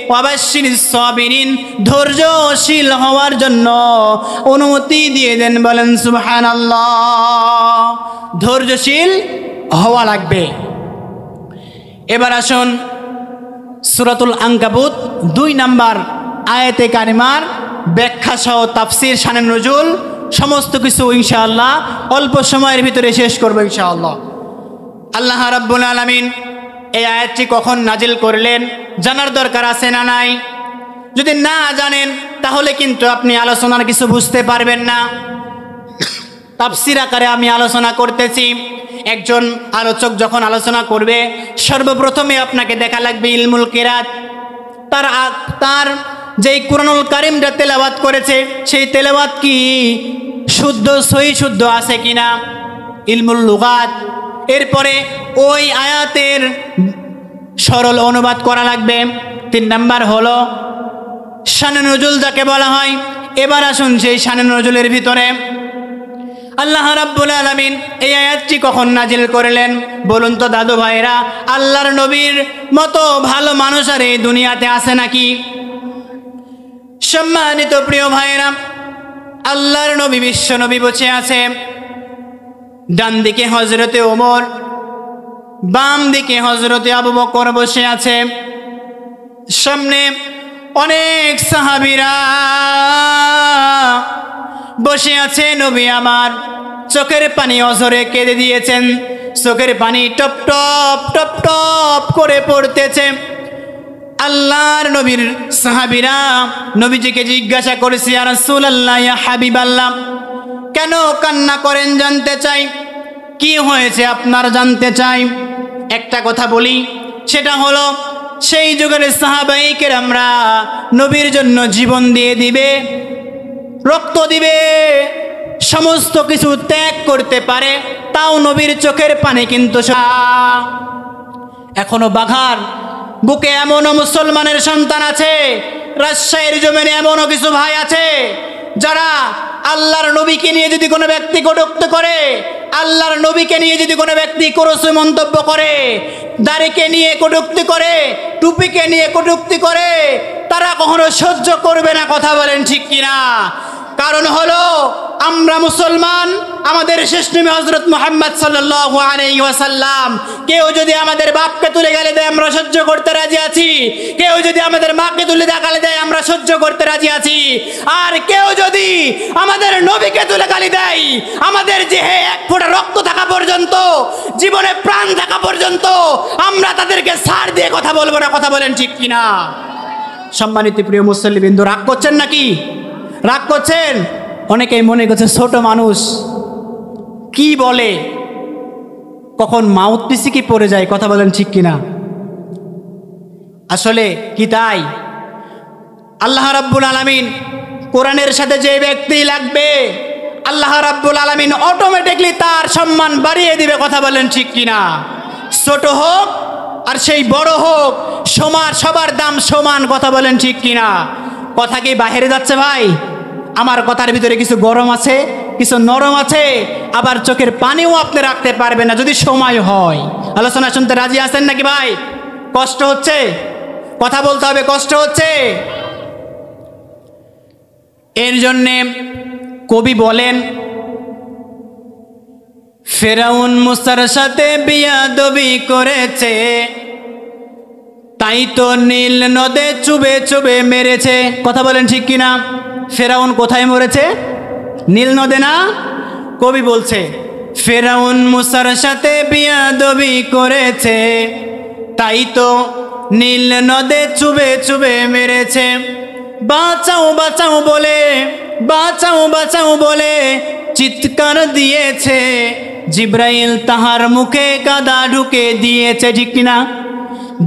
ওয়াবাশশিরিস সাবিরিন, ধৈর্যশীল হওয়ার জন্য অনুমতি দিয়ে দেন। বলেন সুবহানাল্লাহ। ধৈর্যশীল হওয়া লাগবে। এবার আসুন সূরাতুল আনকাবুত ২ নম্বর আয়াতে কারিমার ব্যাখ্যা সহ তাফসীর, শানে নুজুল সমস্ত কিছু ইনশাআল্লাহ অল্প সময়ের ভিতরে শেষ করব ইনশাআল্লাহ। আল্লাহ রাব্বুল আলামিন এই আয়াতটি কখন নাজিল করলেন জানার দরকার আছে না নাই? যদি না জানেন তাহলে কিন্তু আপনি আলোচনার কিছু বুঝতে পারবেন না। তাফসীর আকারে আমি আলোচনা করতেছি। একজন আলোচক যখন আলোচনা করবে সর্বপ্রথমে আপনাকে দেখা লাগবে ইলমুল কিরাত, তার যেই কুরআনুল কারীমটা তেলাওয়াত করেছে সেই তেলাওয়াত কি শুদ্ধ সহি শুদ্ধ আছে কিনা, ইলমুল লুগাত। এরপরে ওই আয়াতের সরল অনুবাদ করা লাগবে। ৩ নাম্বার হলো শানে নুজুল যাকে বলা হয়। এবার আসুন সেই শানে নুজুলের ভিতরে আল্লাহ রাব্বুল আলামিন এই আয়াতটি কখন নাজিল করলেন বলুন তো দাদু ভাইরা? আল্লাহর নবীর মতো ভালো মানুষ আর এই দুনিয়াতে আছে নাকি? সম্মানিত প্রিয় ভাইরা, আল্লাহর নবী বিশ্ব নবী বসে আছে, ডান দিকে হযরতে ওমর, বাম দিকে হযরতে আবু বকর বসে আছে, সামনে অনেক সাহাবীরা বসে আছে। নবী আমার চোখের পানি অঝরে কেঁদে দিয়েছেন, চোখের পানি টপ টপ টপ টপ করে পড়তেছে। আল্লাহর নবীর সাহাবীরা নবীজিকে জিজ্ঞাসা করেছে ইয়া রাসূলুল্লাহ, ইয়া হাবিবাল্লাহ, কেন কান্না করেন জানতে চাই, কি হয়েছে আপনার জানতে চাই। একটা কথা বলি, সেটা হলো সেই যুগের সাহাবায়ে কেরামরা নবীর জন্য জীবন দিয়ে দিবে, রক্ত দিবে, সমস্ত কিছু ত্যাগ করতে পারে, তাও নবীর চোখের পানি কিন্তু এখনো বাঘার বুকে এমনও মুসলমানের সন্তান আছে, রাজশাহীর জমিনে এমনও কিছু ভাই আছে যারা আল্লাহর নবীকে নিয়ে যদি কোনো ব্যক্তি কটূক্তি করে, আল্লাহর নবীকে নিয়ে যদি কোনো ব্যক্তি কুরুচি মন্তব্য করে, দাড়িকে নিয়ে কটূক্তি করে, টুপিকে নিয়ে কটূক্তি করে, তারা কখনো সহ্য করবে না। কথা বলেন ঠিক কিনা? কারণ হলো আমরা মুসলমান, আমাদের শেষ নবী হযরত মুহাম্মদ সাল্লাল্লাহু আলাইহি ওয়াসাল্লাম। কেউ যদি আমাদের বাপকে তুলে গালি দেয় আমরা সহ্য করতে রাজি আছি, কেউ যদি আমাদের মাকে তুলে গালি দেয় আমরা সহ্য করতে রাজি আছি, আর কেউ যদি আমাদের নবীকে তুলে গালি দেয় আমাদের দেহে এক ফোঁটা রক্ত থাকা পর্যন্ত, জীবনে প্রাণ থাকা পর্যন্ত আমরা তাদেরকে ছাড় দিয়ে কথা বলবো না। কথা বলেন ঠিক কিনা? সম্মানিত প্রিয় মুসল্লিবৃন্দ, রাগ করছেন নাকি? রাগ করছেন? অনেকেই মনে করছে ছোট মানুষ কি বলে, কখন মাউথ পিসি কি পড়ে যায়। কথা বলেন ঠিক কিনা? আসলে কি তাই? আল্লাহ রাব্বুল আলামিন কোরআনের সাথে যে ব্যক্তি লাগবে আল্লাহ রাব্বুল আলামিন অটোমেটিকলি তার সম্মান বাড়িয়ে দিবে। কথা বলেন ঠিক কিনা? ছোট হোক আর সেই বড় হোক, সবার দাম সমান। কথা বলেন ঠিক কিনা? কথা কি বাহিরে যাচ্ছে ভাই? আমার কথার ভিতরে কিছু গরম আছে, কিছু নরম আছে, আবার চোখের পানিও আপনি রাখতে পারবেন না যদি সময় হয়। আলোচনা শুনতে রাজি আছেন নাকি ভাই? কষ্ট হচ্ছে? কথা বলতে হবে, কষ্ট হচ্ছে। এর জন্যে কবি বলেন, ফেরাউন মুসার সাথে বিয়াদবি করেছে, তাই তো নীল নদে চুবে চুবে মেরেছে। কথা বলেন ঠিক কিনা? ফেরাউন কোথায় মরেছে? নীল নদে না? কবি বলছে ফেরাউন মুসার সাথে বিয়াদবি করেছে, তাই তো নীল নদে চুবে চুবে মেরেছে। বাঁচাও বাঁচাও বলে, বাঁচাও বাঁচাও বলে চিৎকার দিয়েছে, জিব্রাইল তাহার মুখে কাদা ঢুকে দিয়েছে। ঠিক কিনা?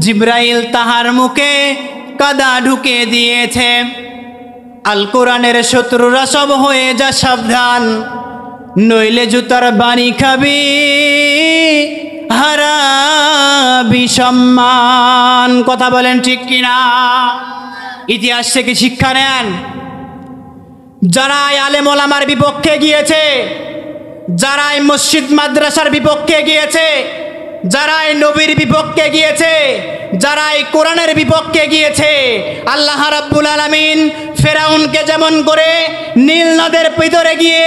জিব্রাইল তাহার মুখে কাদা ঢুকে দিয়েছে। আল কোরআনের শত্রুরা সব হয়ে যা সাবধান, নইলে জুতার বাড়ি খাবি, হারাবি সম্মান। কথা বলেন ঠিক কিনা? ইতিহাস থেকে শিক্ষা নেন। যারাই আলেম ওলামার বিপক্ষে গিয়েছে, যারাই মসজিদ মাদ্রাসার বিপক্ষে গিয়েছে, যারাই নবীর বিপক্ষে গিয়েছে, যারাই কোরআনের বিপক্ষে গিয়েছে, আল্লাহ রাব্বুল আলামিন ফেরাউনকে যেমন করে নীল নদের ভিতরে গিয়ে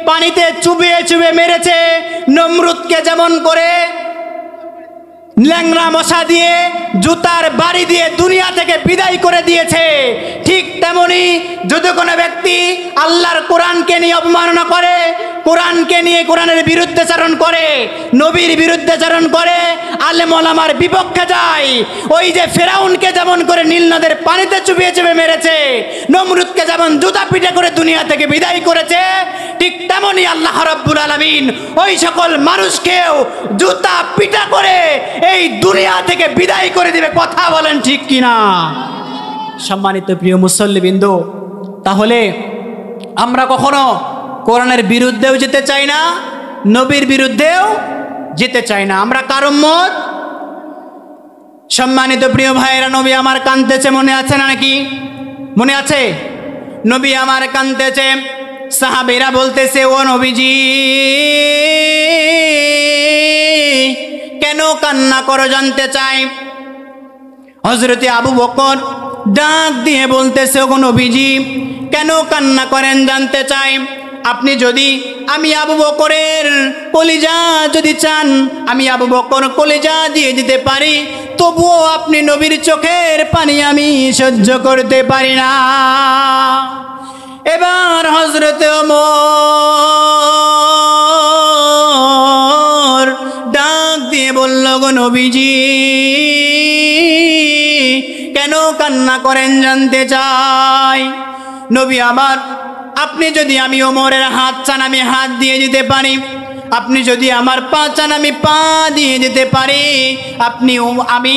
পানিতে চুবিয়ে চুবিয়ে মেরেছে, নমরুদকে যেমন করে ল্যাংড়া মশা দিয়ে জুতার বাড়ি দিয়ে দুনিয়া থেকে বিদায় করে দিয়েছে, ঠিক তেমনি যদি কোনো ব্যক্তি আল্লাহর কোরআনকে নিয়ে অবমাননা করে, কোরআনকে নিয়ে কোরআনের বিরুদ্ধাচরণ করে, নবীর বিরুদ্ধাচরণ করে, আলেম ওলামার বিপক্ষে যায়, ওই যে ফেরাউনকে যেমন করে নীল নদের পানিতে চুবিয়ে চুবিয়ে মেরেছে, নমরুদকে যেমন জুতা পিটা করে দুনিয়া থেকে বিদায় করেছে, ঠিক তেমনি আল্লাহ রাব্বুল আলামিন ওই সকল মানুষকেও জুতা পিটা করে এই দুনিয়া থেকে বিদায় করে দিবে। কথা বলেন ঠিক কিনা? সম্মানিত প্রিয় মুসল্লিবৃন্দ, তাহলে আমরা কখনো কোরআনের বিরুদ্ধেও যেতে চাই না, নবীর বিরুদ্ধেও যেতে চাই না। আমরা কার উম্মত? সম্মানিত প্রিয় ভাইয়েরা, নবী আমার কাঁদতেছে, মনে আছে না নাকি? মনে আছে? নবী আমার কাঁদতেছে, সাহাবীরা বলতেছে ও নবীজি কেন কান্না করো জানতে চাই। হযরতে আবু বকর ডাক দিয়ে বলতেছে ওগো নবীজি কেন কান্না করেন জানতে চাই। আপনি যদি আমি আবু বকরের কলিজা যদি চান, আমি আবু বকর কলিজা দিয়ে দিতে পারি, তবুও আপনি নবীর চোখের পানি আমি সহ্য করতে পারি না। এবার হযরতে ওমর ডাক দিয়ে বলল গো নবীজি কেন কান্না করেন জানতে চাই। নবী আমার, আপনি যদি আমি ওমরের হাত চান আমি হাত দিয়ে দিতে পারি, আপনি যদি আমার পা চান আমি পা দিয়ে দিতে পারি, আমি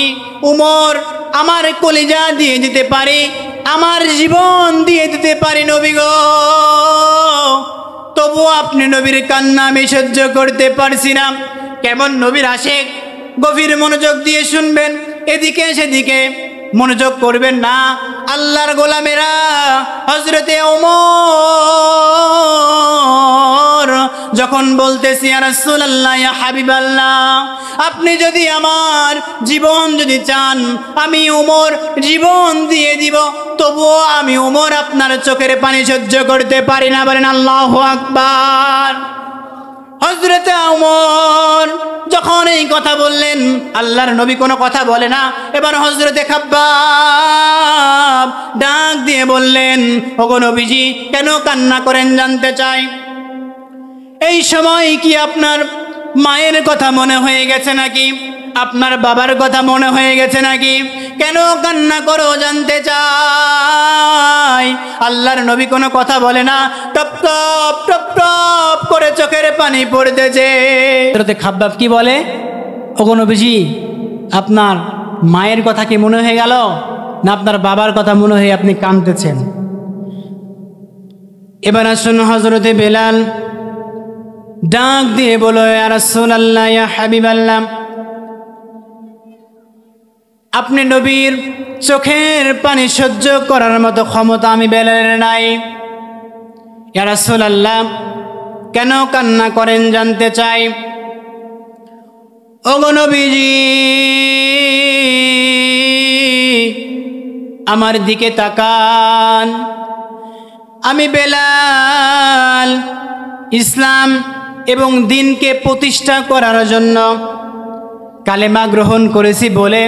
উমর আমার কলিজা দিয়ে দিতে পারি, আমার জীবন দিয়ে দিতে পারি নবী গো, তবু আপনি নবীর কান্না আমি সহ্য করতে পারছি না। কেমন নবীর আশিক, গভীর মনোযোগ দিয়ে শুনবেন, এদিকে সেদিকে মনোযোগ করবেন না। আল্লাহর গোলামেরা, হযরতে ওমর যখন তখন বলতেছি ইয়া রাসূলুল্লাহ, ইয়া হাবিবাল্লাহ, আপনি যদি আমার জীবন যদি চান আমি ওমর জীবন দিয়ে দিব, তবুও আমি ওমর আপনার চোখের পানি সহ্য করতে পারি না। বলেন আল্লাহু আকবার। হযরতে ওমর যখন এই কথা বললেন, আল্লাহর নবী কোনো কথা বলে না। এবার হযরতে খাব্বাব ডাক দিয়ে বললেন, ওগো নবীজি, কেন কান্না করেন জানতে চাই। এই সময় কি আপনার মায়ের কথা মনে হয়ে গেছে নাকি? আপনার বাবার কথা মনে হয়ে গেছে নাকি? কেন কান্না করো জানতে চাই। আল্লাহর নবী কোনো কথা বলে না, টপ টপ টপ টপ করে চোখের পানি পড়তেছে। হযরতে খাব্বাব কি বলে, ওগো নবীজি, আপনার মায়ের কথা কি মনে হয়ে গেল, না আপনার বাবার কথা মনে হয়ে আপনি কাঁদতেছেন? এবার আসুন হযরতে বেলাল ডাক দিয়ে বলো, ইয়া রাসূলুল্লাহ, ইয়া হাবিবাল্লাহ, আপনি নবীর চোখের পানি সহ্য করার মতো ক্ষমতা আমি বেলালের নাই। ইয়া রাসূলুল্লাহ, কেন কান্না করেন জানতে চাই। ওগো নবীজি, আমার দিকে তাকান। আমি বেলাল ইসলাম এবং দ্বীনকে প্রতিষ্ঠা করার জন্য কালেমা গ্রহণ করেছি বলে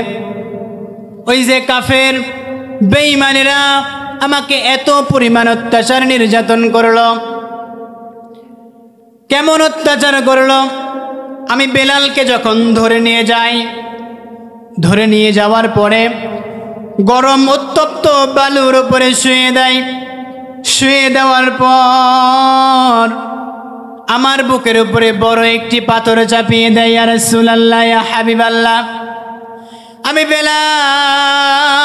ওই যে কাফের বেঈমানেরা আমাকে এত পরিমাণ অত্যাচার নির্যাতন করলো। কেমন অত্যাচার করলো? আমি বেলালকে যখন ধরে নিয়ে যাই, ধরে নিয়ে যাওয়ার পরে গরম উত্তপ্ত বালুর উপরে শুয়ে দেয়। শুয়ে দেওয়ার পর আমার বুকের উপরে বড় একটি পাথর চাপিয়ে দেয়। ইয়া রাসূলুল্লাহ, ইয়া হাবিবাল্লাহ, আমি বেলাল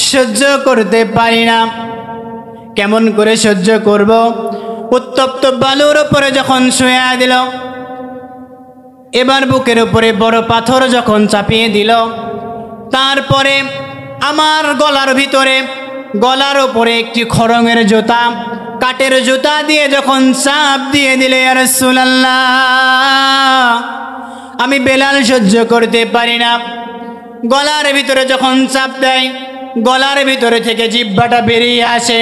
সহ্য করতে পারি না। কেমন করে সহ্য করব? উত্তপ্ত বালুর উপরে যখন শুয়ে দিল, এবার বুকের উপরে বড় পাথর যখন চাপিয়ে দিল, তারপরে আমার গলার উপরে একটি খড়মের জুতা, কাঠের জুতা দিয়ে যখন চাপ দিয়ে দিলে, ইয়া রাসূলুল্লাহ, আমি বেলাল সহ্য করতে পারি না। গলার ভিতরে যখন চাপ দেয়, গলার ভিতরে থেকে জিহ্বাটা বেরিয়ে আসে।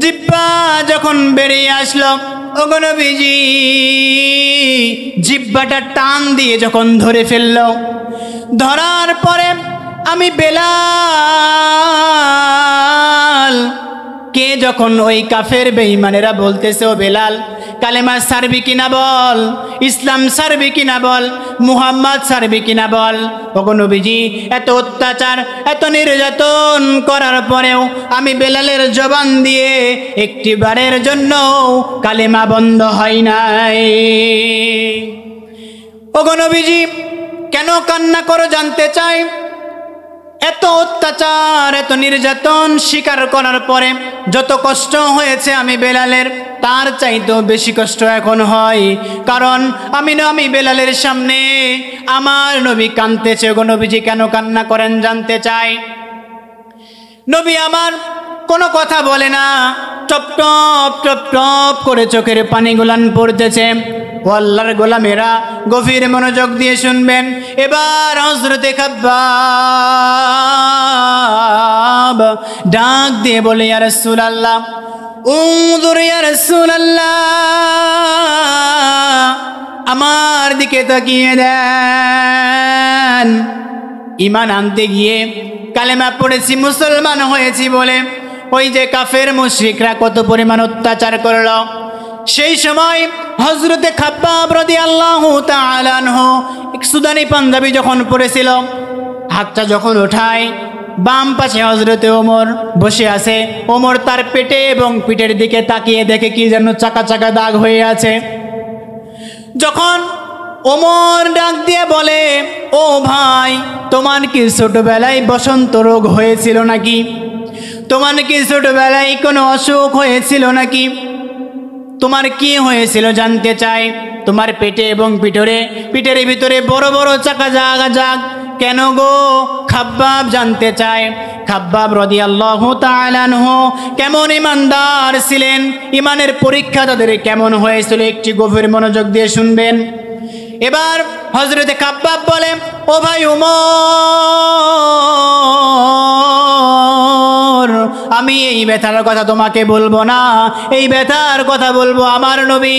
জিহ্বা যখন বেরিয়ে আসলো, ওগো নবীজি, জিহ্বাটা টান দিয়ে যখন ধরে ফেললো, ধরার পরে আমি বেলাল কে যখন ওই কাফের বেঈমানেরা বলতেছে, ও বেলাল, কালেমা ছাড়বি কিনা বল, ইসলাম ছাড়বি কিনা বল, মুহাম্মদ ছাড়বি কিনা বল। ওগো নবীজি, এত অত্যাচার এত নির্যাতন করার পরেও আমি বেলালের জবান দিয়ে একটি বারের জন্য কালেমা বন্ধ হয় নাই। ওগো নবীজি, কেন কান্না করো জানতে চাই। এত অত্যাচার এত নির্যাতন স্বীকার করার পরে যত কষ্ট হয়েছে আমি বেলালের, তার চাইতেও বেশি কষ্ট এখন হয়। কারণ আমি বেলালের সামনে আমার নবী কাঁদতেছে। গো নবীজি, কেন কান্না করেন জানতে চাই। নবী আমার কোনো কথা বলে না, টপ টপ টপ টপ করে চোখের পানি গুলান পড়তেছে। ও আল্লাহর গোলামেরা, গভীর মনোযোগ দিয়ে শুনবেন। এবার হযরতে খাব্বাব ডাক দিয়ে বলে, ইয়া রাসূলুল্লাহ, উনজুর ইয়া রাসূলুল্লাহ, আমার দিকে তাকিয়ে দেন। ঈমান আনতে গিয়ে কালেমা পড়েছি, মুসলমান হয়েছি বলে ওই যে কাফের মুশরিকরা কত পরিমাণ অত্যাচার করলো। সেই সময় হযরতে খাব্বাব রাদিয়াল্লাহু তাআলা আনহু এক সুদানি পাঞ্জাবি যখন পরেছিল, হাতটা যখন ওঠায়, বাম পাশে হযরতে ওমর বসে আছে। ওমর তার পেটে এবং পিঠের দিকে তাকিয়ে দেখে কি যেন চাকা চাকা দাগ হয়ে আছে। যখন ওমর ডাক দিয়ে বলে, ও ভাই, তোমার কি ছোটবেলায় বসন্ত রোগ হয়েছিল নাকি? তোমার কি ছোটবেলায় কোনো অসুখ হয়েছিল নাকি? তোমার কি হয়েছিল জানতে চাই। তোমার পেটে এবং পিঠের ভিতরে বড় বড় চাকা জাগ। কেন গো খাব্বাব জানতে চায়, খাব্বাব রাদিয়াল্লাহু তাআলা আনহু কেমন ঈমানদার ছিলেন, ঈমানের পরীক্ষা তাদের কেমন হয়েছিল একটি গভীর মনোযোগ দিয়ে শুনবেন। এবার হযরতে খাব্বাব বলে, ও ভাই ওমর, আমি এই ব্যথার কথা তোমাকে বলবো না, এই ব্যথার কথা বলবো আমার নবী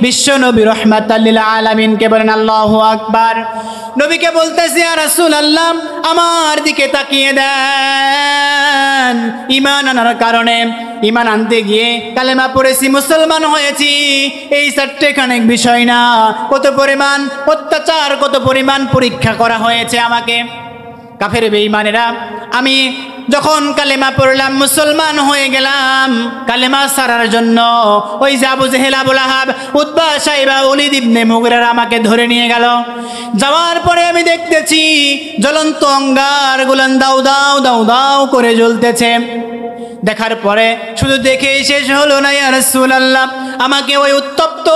বিশ্ব নবী রাহমাতাল লিল আলামিনকে। বলেন আল্লাহু আকবার। নবীকে বলতেছি, ইয়া রাসূলুল্লাহ, আমার দিকে তাকিয়ে দেন। ঈমান আনার কারণে, ঈমান আনতে গিয়ে কালেমা পড়েছি, মুসলমান হয়েছি, এই চারটেখানেক বিষয় না, কত পরিমাণ অত্যাচার, কত পরিমাণ পরীক্ষা করা হয়েছে আমাকে। কাফের বেঈমানেরা, আমি যখন কালেমা পড়লাম, মুসলমান হয়ে গেলাম, কালেমা ছাড়ার জন্য ওই যে আবু জেহেল, আবু লাহাব, উতবা, সাইবা, ওলীদ ইবনে মুগীরা আমাকে ধরে নিয়ে গেল। যাওয়ার পরে আমি দেখতেছি জ্বলন্ত অঙ্গারগুলো দাউ দাউ দাউ দাউ করে জ্বলতেছে। দেখার পরে শুধু দেখেই শেষ হলো না, ইয়া রাসূলুল্লাহ, আমাকে ওই উত্তপ্ত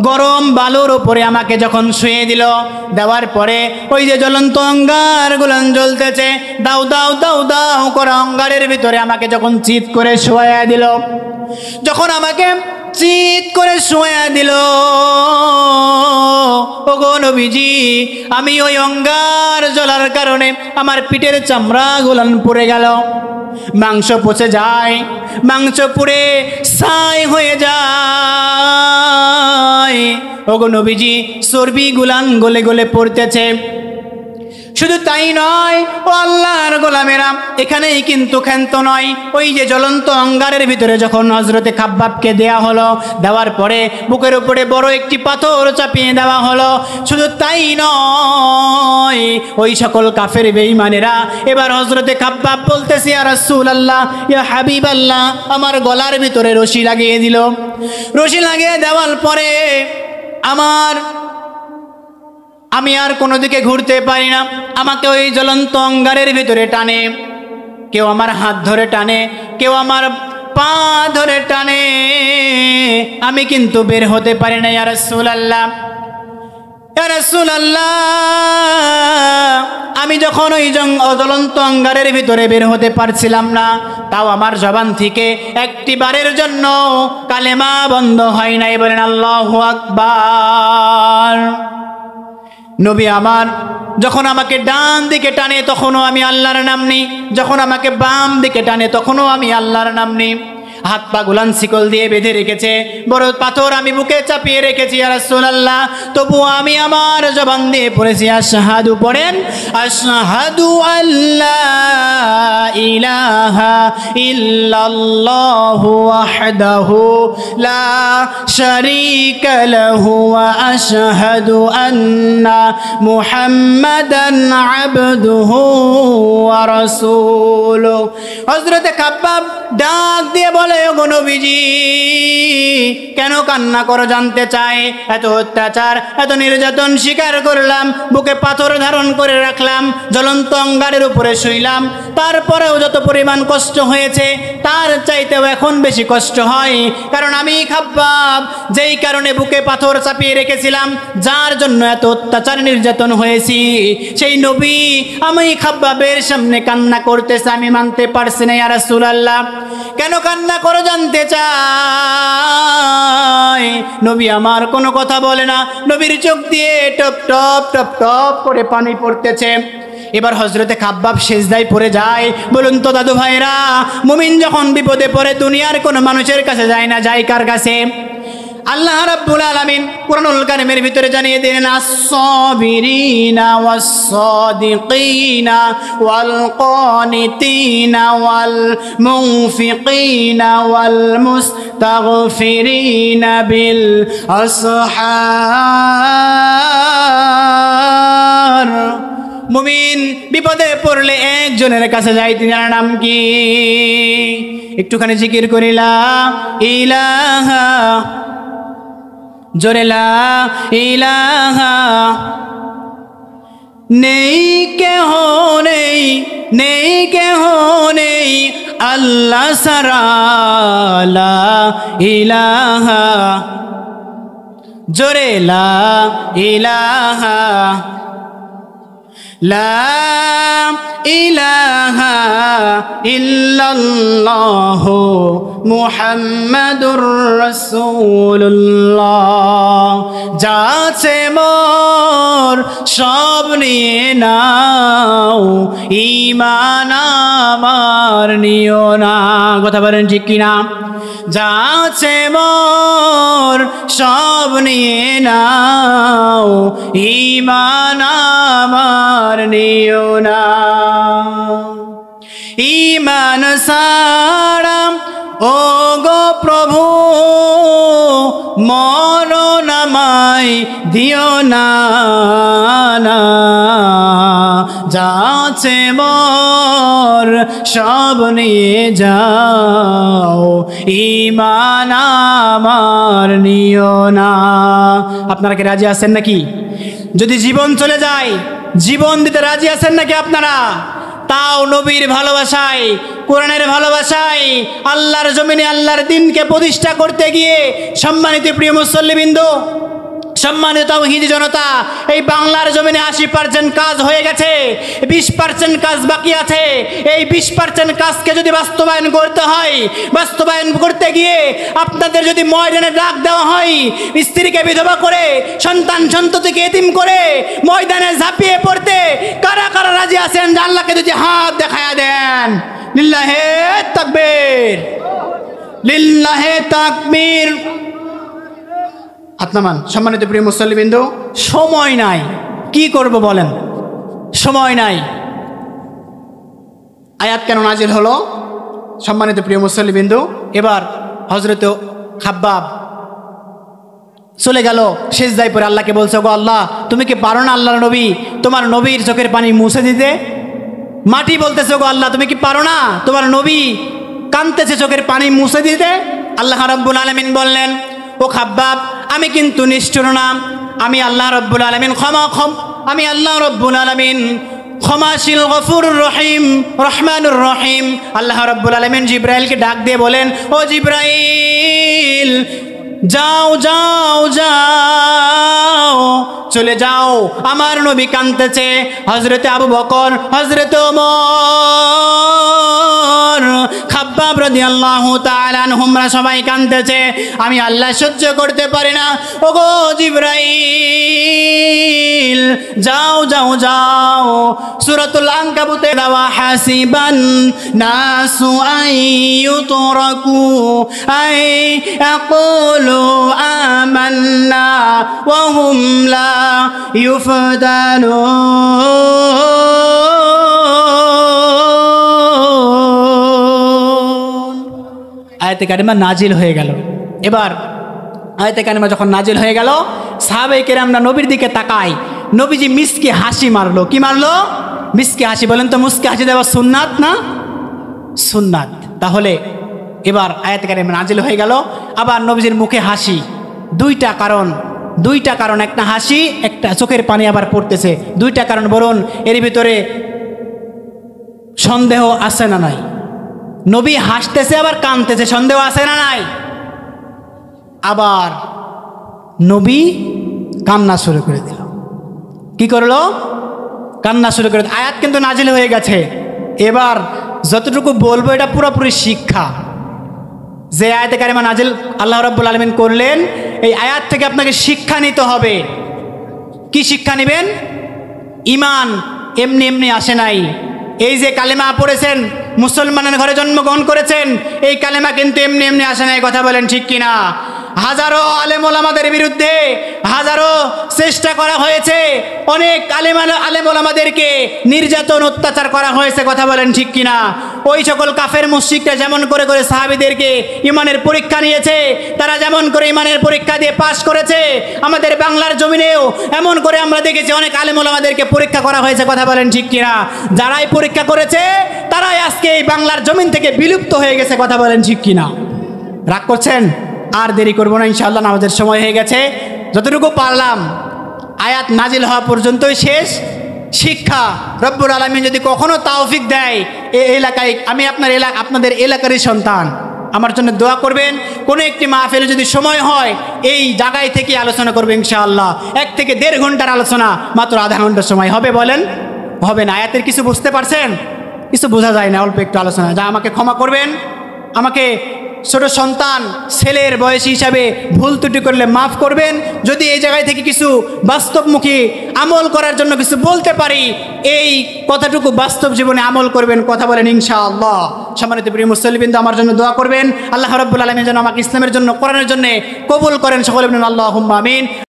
গরম বালুর উপরে আমাকে যখন শুয়ে দিল, দেওয়ার পরে ওই যে জ্বলন্ত অঙ্গারগুলো জ্বলতেছে, দাউ দাউ দাউ দাউ করা অঙ্গারের ভিতরে আমাকে যখন চিৎ করে শোয়া দিল, যখন আমাকে চিৎ করে শোয়া দিল, ওগো নবীজি, আমি ওই অঙ্গার জ্বলার কারণে আমার পিঠের চামড়া গুলান পুড়ে গেল, মাংস পচে যায়, মাংস পুড়ে ছাই হয়ে যায়। ওগো নবীজি, চর্বি গুলান গলে গলে পড়তেছে। শুধু তাই নয়, ও আল্লাহর গোলামেরা, এখানেই কিন্তু ক্ষান্ত নয়, ওই যে জ্বলন্ত অঙ্গারের ভিতরে যখন হযরতে খাব্বাবকে দেয়া হলো, দেওয়ার পরে বুকের উপরে বড় একটি পাথর চাপিয়ে দেওয়া হলো। শুধু তাই নয়, ওই সকল কাফের বেঈমানেরা এবার হযরতে খাব্বাব বলতেছে, ইয়া রাসূলুল্লাহ, ইয়া হাবিবাল্লাহ, আমার গলার ভিতরে রশি লাগিয়ে দিল। রশি লাগিয়ে দেওয়ার পরে আমি আর কোনো দিকে ঘুরতে পারি না, আমাকে ওই জ্বলন্ত অঙ্গারের ভিতরে টানে, কেউ আমার হাত ধরে টানে, কেউ আমার পা ধরে টানে, আমি কিন্তু বের হতে পারি না। ইয়া রাসূলুল্লাহ, ইয়া রাসূলুল্লাহ, আমি যখন ওই জ্বলন্ত অঙ্গারের ভিতরে বের হতে পারছিলাম না, তাও আমার জবান থেকে একটি বারের জন্য কালেমা বন্ধ হয় নাই। বলেন আল্লাহু আকবার। নবী আমার যখন আমাকে ডান দিকে টানে তখনও আমি আল্লাহর নাম নিই, যখন আমাকে বাম দিকে টানে তখনও আমি আল্লাহর নাম নিই। হাত পা গুলান শিকল দিয়ে বেঁধে রেখেছে, বড় পাথর আমি বুকে চাপিয়ে রেখেছি, ইয়া রাসূলুল্লাহ, তবু আমি আমার জবান দিয়ে পড়েছি আশহাদু। পড়েন, আশহাদু আল্লা ইলাহা ইল্লাল্লাহু ওয়াহদাহু লা শারীকা লাহু ওয়া আশহাদু আন্না মুহাম্মাদান আবদুহু ওয়া রাসূলুহু। হযরতে খাব্বাব ডাক দিয়ে বলে, ওগো নবীজি, কেন কান্না করো জানতে চাই? এত অত্যাচার, এত নির্যাতন স্বীকার করলাম, বুকে পাথর ধারণ করে রাখলাম, জ্বলন্ত অঙ্গারের উপরে শুইলাম, তারপরেও যত পরিমাণ কষ্ট হয়েছে তার চাইতেও এখন বেশি কষ্ট হয়, কারণ আমি খাব্বাব যেই কারণে বুকে পাথর চাপিয়ে রেখেছিলাম, যার জন্য এত অত্যাচার নির্যাতন হয়েছি, সেই নবী আমি খাব্বাবের সামনে কান্না করতেছে, আমি মানতে পারছি না। ইয়া রাসূলুল্লাহ, কেন কান্না করো জানতে চাই? নবী আমার কোনো কথা বলে না, নবীর চোখ দিয়ে টপ টপ টপ টপ করে পানি পড়তেছে। এবার হযরতে খাব্বাব সেজদায় পড়ে যায়। বলুন তো দাদু ভাইরা, মুমিন যখন বিপদে পড়ে দুনিয়ার কোনো মানুষের কাছে যায় না, যায় কার কাছে? আল্লাহ রাব্বুল আলামিন কুরআনুল কারীমের ভিতরে জানিয়ে দিলেন, আস-সাবিরিনা ওয়াস-সাদিকিনা ওয়াল কানিতিনা ওয়াল মুনফিকিনা ওয়াল মুস্তাগফিরিনা বিল আসহার। মুমিন বিপদে পড়লে একজনের কাছে যায়, তিনার নাম কি? একটুখানি জিকির করি, লা ইলাহা, জোরে লা ইলাহা, নেই কেহ নেই, নেই কেহ নেই আল্লাহ ছাড়া, লা ইলাহা, জোরে লা ইলাহা, লা ইলাহা ইল্লাল্লাহু মুহাম্মাদুর রাসূলুল্লাহ। যাচ্ছে মোর সব নিয়ে নাও, ঈমান আমার নিও না। কথা বলেন ঠিক কিনা? যাচ্ছে মোর সব নিয়ে নাও, ঈমান আমার নিও না। ঈমান ছাড়া ও গো প্রভু মরণ আমায় দিও না, যাচ্ছে মোর সব নিয়ে যাও, ঈমান আমার নিও না। আপনারা কি রাজি আছেন নাকি? যদি জীবন চলে যায় জীবন দিতে রাজি আছেন নাকি আপনারা? তাও নবীর ভালোবাসায়, কোরআনের ভালোবাসায়, আল্লাহর জমিনে আল্লাহর দ্বীনকে প্রতিষ্ঠা করতে গিয়ে সম্মানিত প্রিয় মুসল্লিবৃন্দ, সম্মানিত তাওহীদি জনতা, এই বাংলার জমিনে 80% কাজ হয়ে গেছে, 20% কাজ বাকি আছে। এই 20% কাজকে যদি বাস্তবায়ন করতে হয়, বাস্তবায়ন করতে গিয়ে আপনাদের যদি ময়দানে ডাক দেওয়া হয়, স্ত্রীকে বিধবা করে, সন্তান সন্ততিকে এতিম করে ময়দানে ঝাঁপিয়ে পড়তে কারা কারা রাজি আছেন? আল্লাহকে যদি হাত দেখায়া দেন। লিল্লাহে তাকবীর, লিল্লাহে তাকবীর। আত্মান। সম্মানিত প্রিয় মুসল্লিবৃন্দ, সময় নাই, কি করব বলেন? সময় নাই। আয়াত কেন নাজিল হলো? সম্মানিত প্রিয় মুসল্লিবৃন্দ, এবার হযরত খাব্বাব চলে গেল সিজদায় পড়ে আল্লাহকে বলছে, গো আল্লাহ, তুমি কি পারো না আল্লাহর নবী তোমার নবীর চোখের পানি মুছে দিতে? মাটি বলতেছে, গো আল্লাহ, তুমি কি পারো না তোমার নবী কাঁদতেছে চোখের পানি মুছে দিতে? আল্লাহ রাব্বুল আলামিন বললেন, ও খাব্বাব, আমি কিন্তু নিষ্ঠুর না, আমি আল্লাহ রাব্বুল আলামিন আমি আল্লাহ রাব্বুল আলামিন ক্ষমাশীল, গফুরুর রহিম, রহমানুর রহিম। আল্লাহ রাব্বুল আলামিন জিব্রাইলকে ডাক দিয়ে বলেন, ও জিব্রাইল, যাও যাও যাও, চলে যাও, আমার নবী কাঁদতেছে। হযরতে আবু বকর, হযরতে ওমর, খাব্বাব রাদিয়াল্লাহু তাআলা আনহুমরা সবাই কাঁদতেছে। আমি আল্লাহ সহ্য করতে পারি না। ওগো জিব্রাইল, যাও যাও যাও। সূরাতুল আনকাবুতে দেওয়া, হাসিবান নাসু আইয়ুতরাকু আই ইয়াকুলু আমান্না ওয়া হুম লা ইউফতানুন। আয়াতে কারিমা নাজিল হয়ে গেল। এবার আয়াতে কারিমা যখন নাজিল হয়ে গেল, সাহাবায়ে কেরামরা নবীর দিকে তাকায়। নবীজি মিসকে হাসি মারলো। কি মারলো? মিসকে হাসি। বলেন তো, মুসকে হাসি দেওয়া সুন্নাত না? সুন্নাত। তাহলে এবার আয়াতে কারিমা নাজিল হয়ে গেল, আবার নবীজির মুখে হাসি। দুইটা কারণ, একটা হাসি, একটা চোখের পানি আবার পড়তেছে। দুইটা কারণ বলুন, এর ভিতরে সন্দেহ আছে না নাই? নবী হাসতেছে আবার কাঁদতেছে, সন্দেহ আছে না নাই? আবার নবী কান্না শুরু করে দিল। কি করলো? কান্না শুরু করে। আয়াত কিন্তু নাজিল হয়ে গেছে। এবার যতটুকু বলবো এটা পুরোপুরি শিক্ষা। যে আয়াতে কারিমা নাজিল আল্লাহ রাব্বুল আলামিন করলেন, এই আয়াত থেকে আপনাকে শিক্ষা নিতে হবে। কি শিক্ষা নেবেন? ঈমান এমনি এমনি আসে নাই। এই যে কালেমা পড়েছেন, মুসলমানের ঘরে জন্মগ্রহণ করেছেন, এই কালেমা কিন্তু এমনি এমনি আসে নাই। কথা বলেন ঠিক কিনা? হাজারো আলেম ওলামাদের বিরুদ্ধে হাজারো চেষ্টা করা হয়েছে, অনেক আলেম ওলামাদেরকে নির্যাতন অত্যাচার করা হয়েছে। কথা বলেন ঠিক কিনা? ওই সকল কাফের মুশরিকরা যেমন করে করে সাহাবীদেরকে ইমানের পরীক্ষা নিয়েছে, তারা যেমন করে ইমানের পরীক্ষা দিয়ে পাশ করেছে, আমাদের বাংলার জমিনেও এমন করে আমরা দেখেছি অনেক আলেম ওলামাদেরকে পরীক্ষা করা হয়েছে। কথা বলেন ঠিক কিনা? যারাই পরীক্ষা করেছে তারাই আজকে এই বাংলার জমিন থেকে বিলুপ্ত হয়ে গেছে। কথা বলেন ঠিক কিনা? রাগ করছেন? আর দেরি করবো না, ইনশাআল্লাহ নামাজের সময় হয়ে গেছে। যতটুকু পারলাম আয়াত নাজিল হওয়া পর্যন্তই শেষ শিক্ষা। রব্বুল আলামিন যদি কখনো তৌফিক দেয়, এই এলাকায় আমি আপনাদের এলাকারই সন্তান, আমার জন্য দোয়া করবেন। কোনো একটি মাহফিলে যদি সময় হয় এই জায়গায় থেকে আলোচনা করবে ইনশাআল্লাহ। 1 থেকে 1.5 ঘন্টার আলোচনা মাত্র আধা ঘন্টার সময় হবে। বলেন হবে না। আয়াতের কিছু বুঝতে পারছেন? কিছু বোঝা যায় না, অল্প একটু আলোচনা। যা আমাকে ক্ষমা করবেন, আমাকে ছোট সন্তান ছেলের বয়সী হিসাবে ভুল ত্রুটি করলে মাফ করবেন। যদি এই জায়গায় থেকে কিছু বাস্তবমুখী আমল করার জন্য কিছু বলতে পারি, এই কথাটুকু বাস্তব জীবনে আমল করবেন। কথা বলেন ইনশাআল্লাহ। সম্মানিত প্রিয় মুসল্লিবৃন্দ, আমার জন্য দোয়া করবেন। আল্লাহ রাব্বুল আলামিন যেন আমাকে ইসলামের জন্য, কোরআনের জন্য কবুল করেন। সকলে বলেন আল্লাহুম্মা আমিন।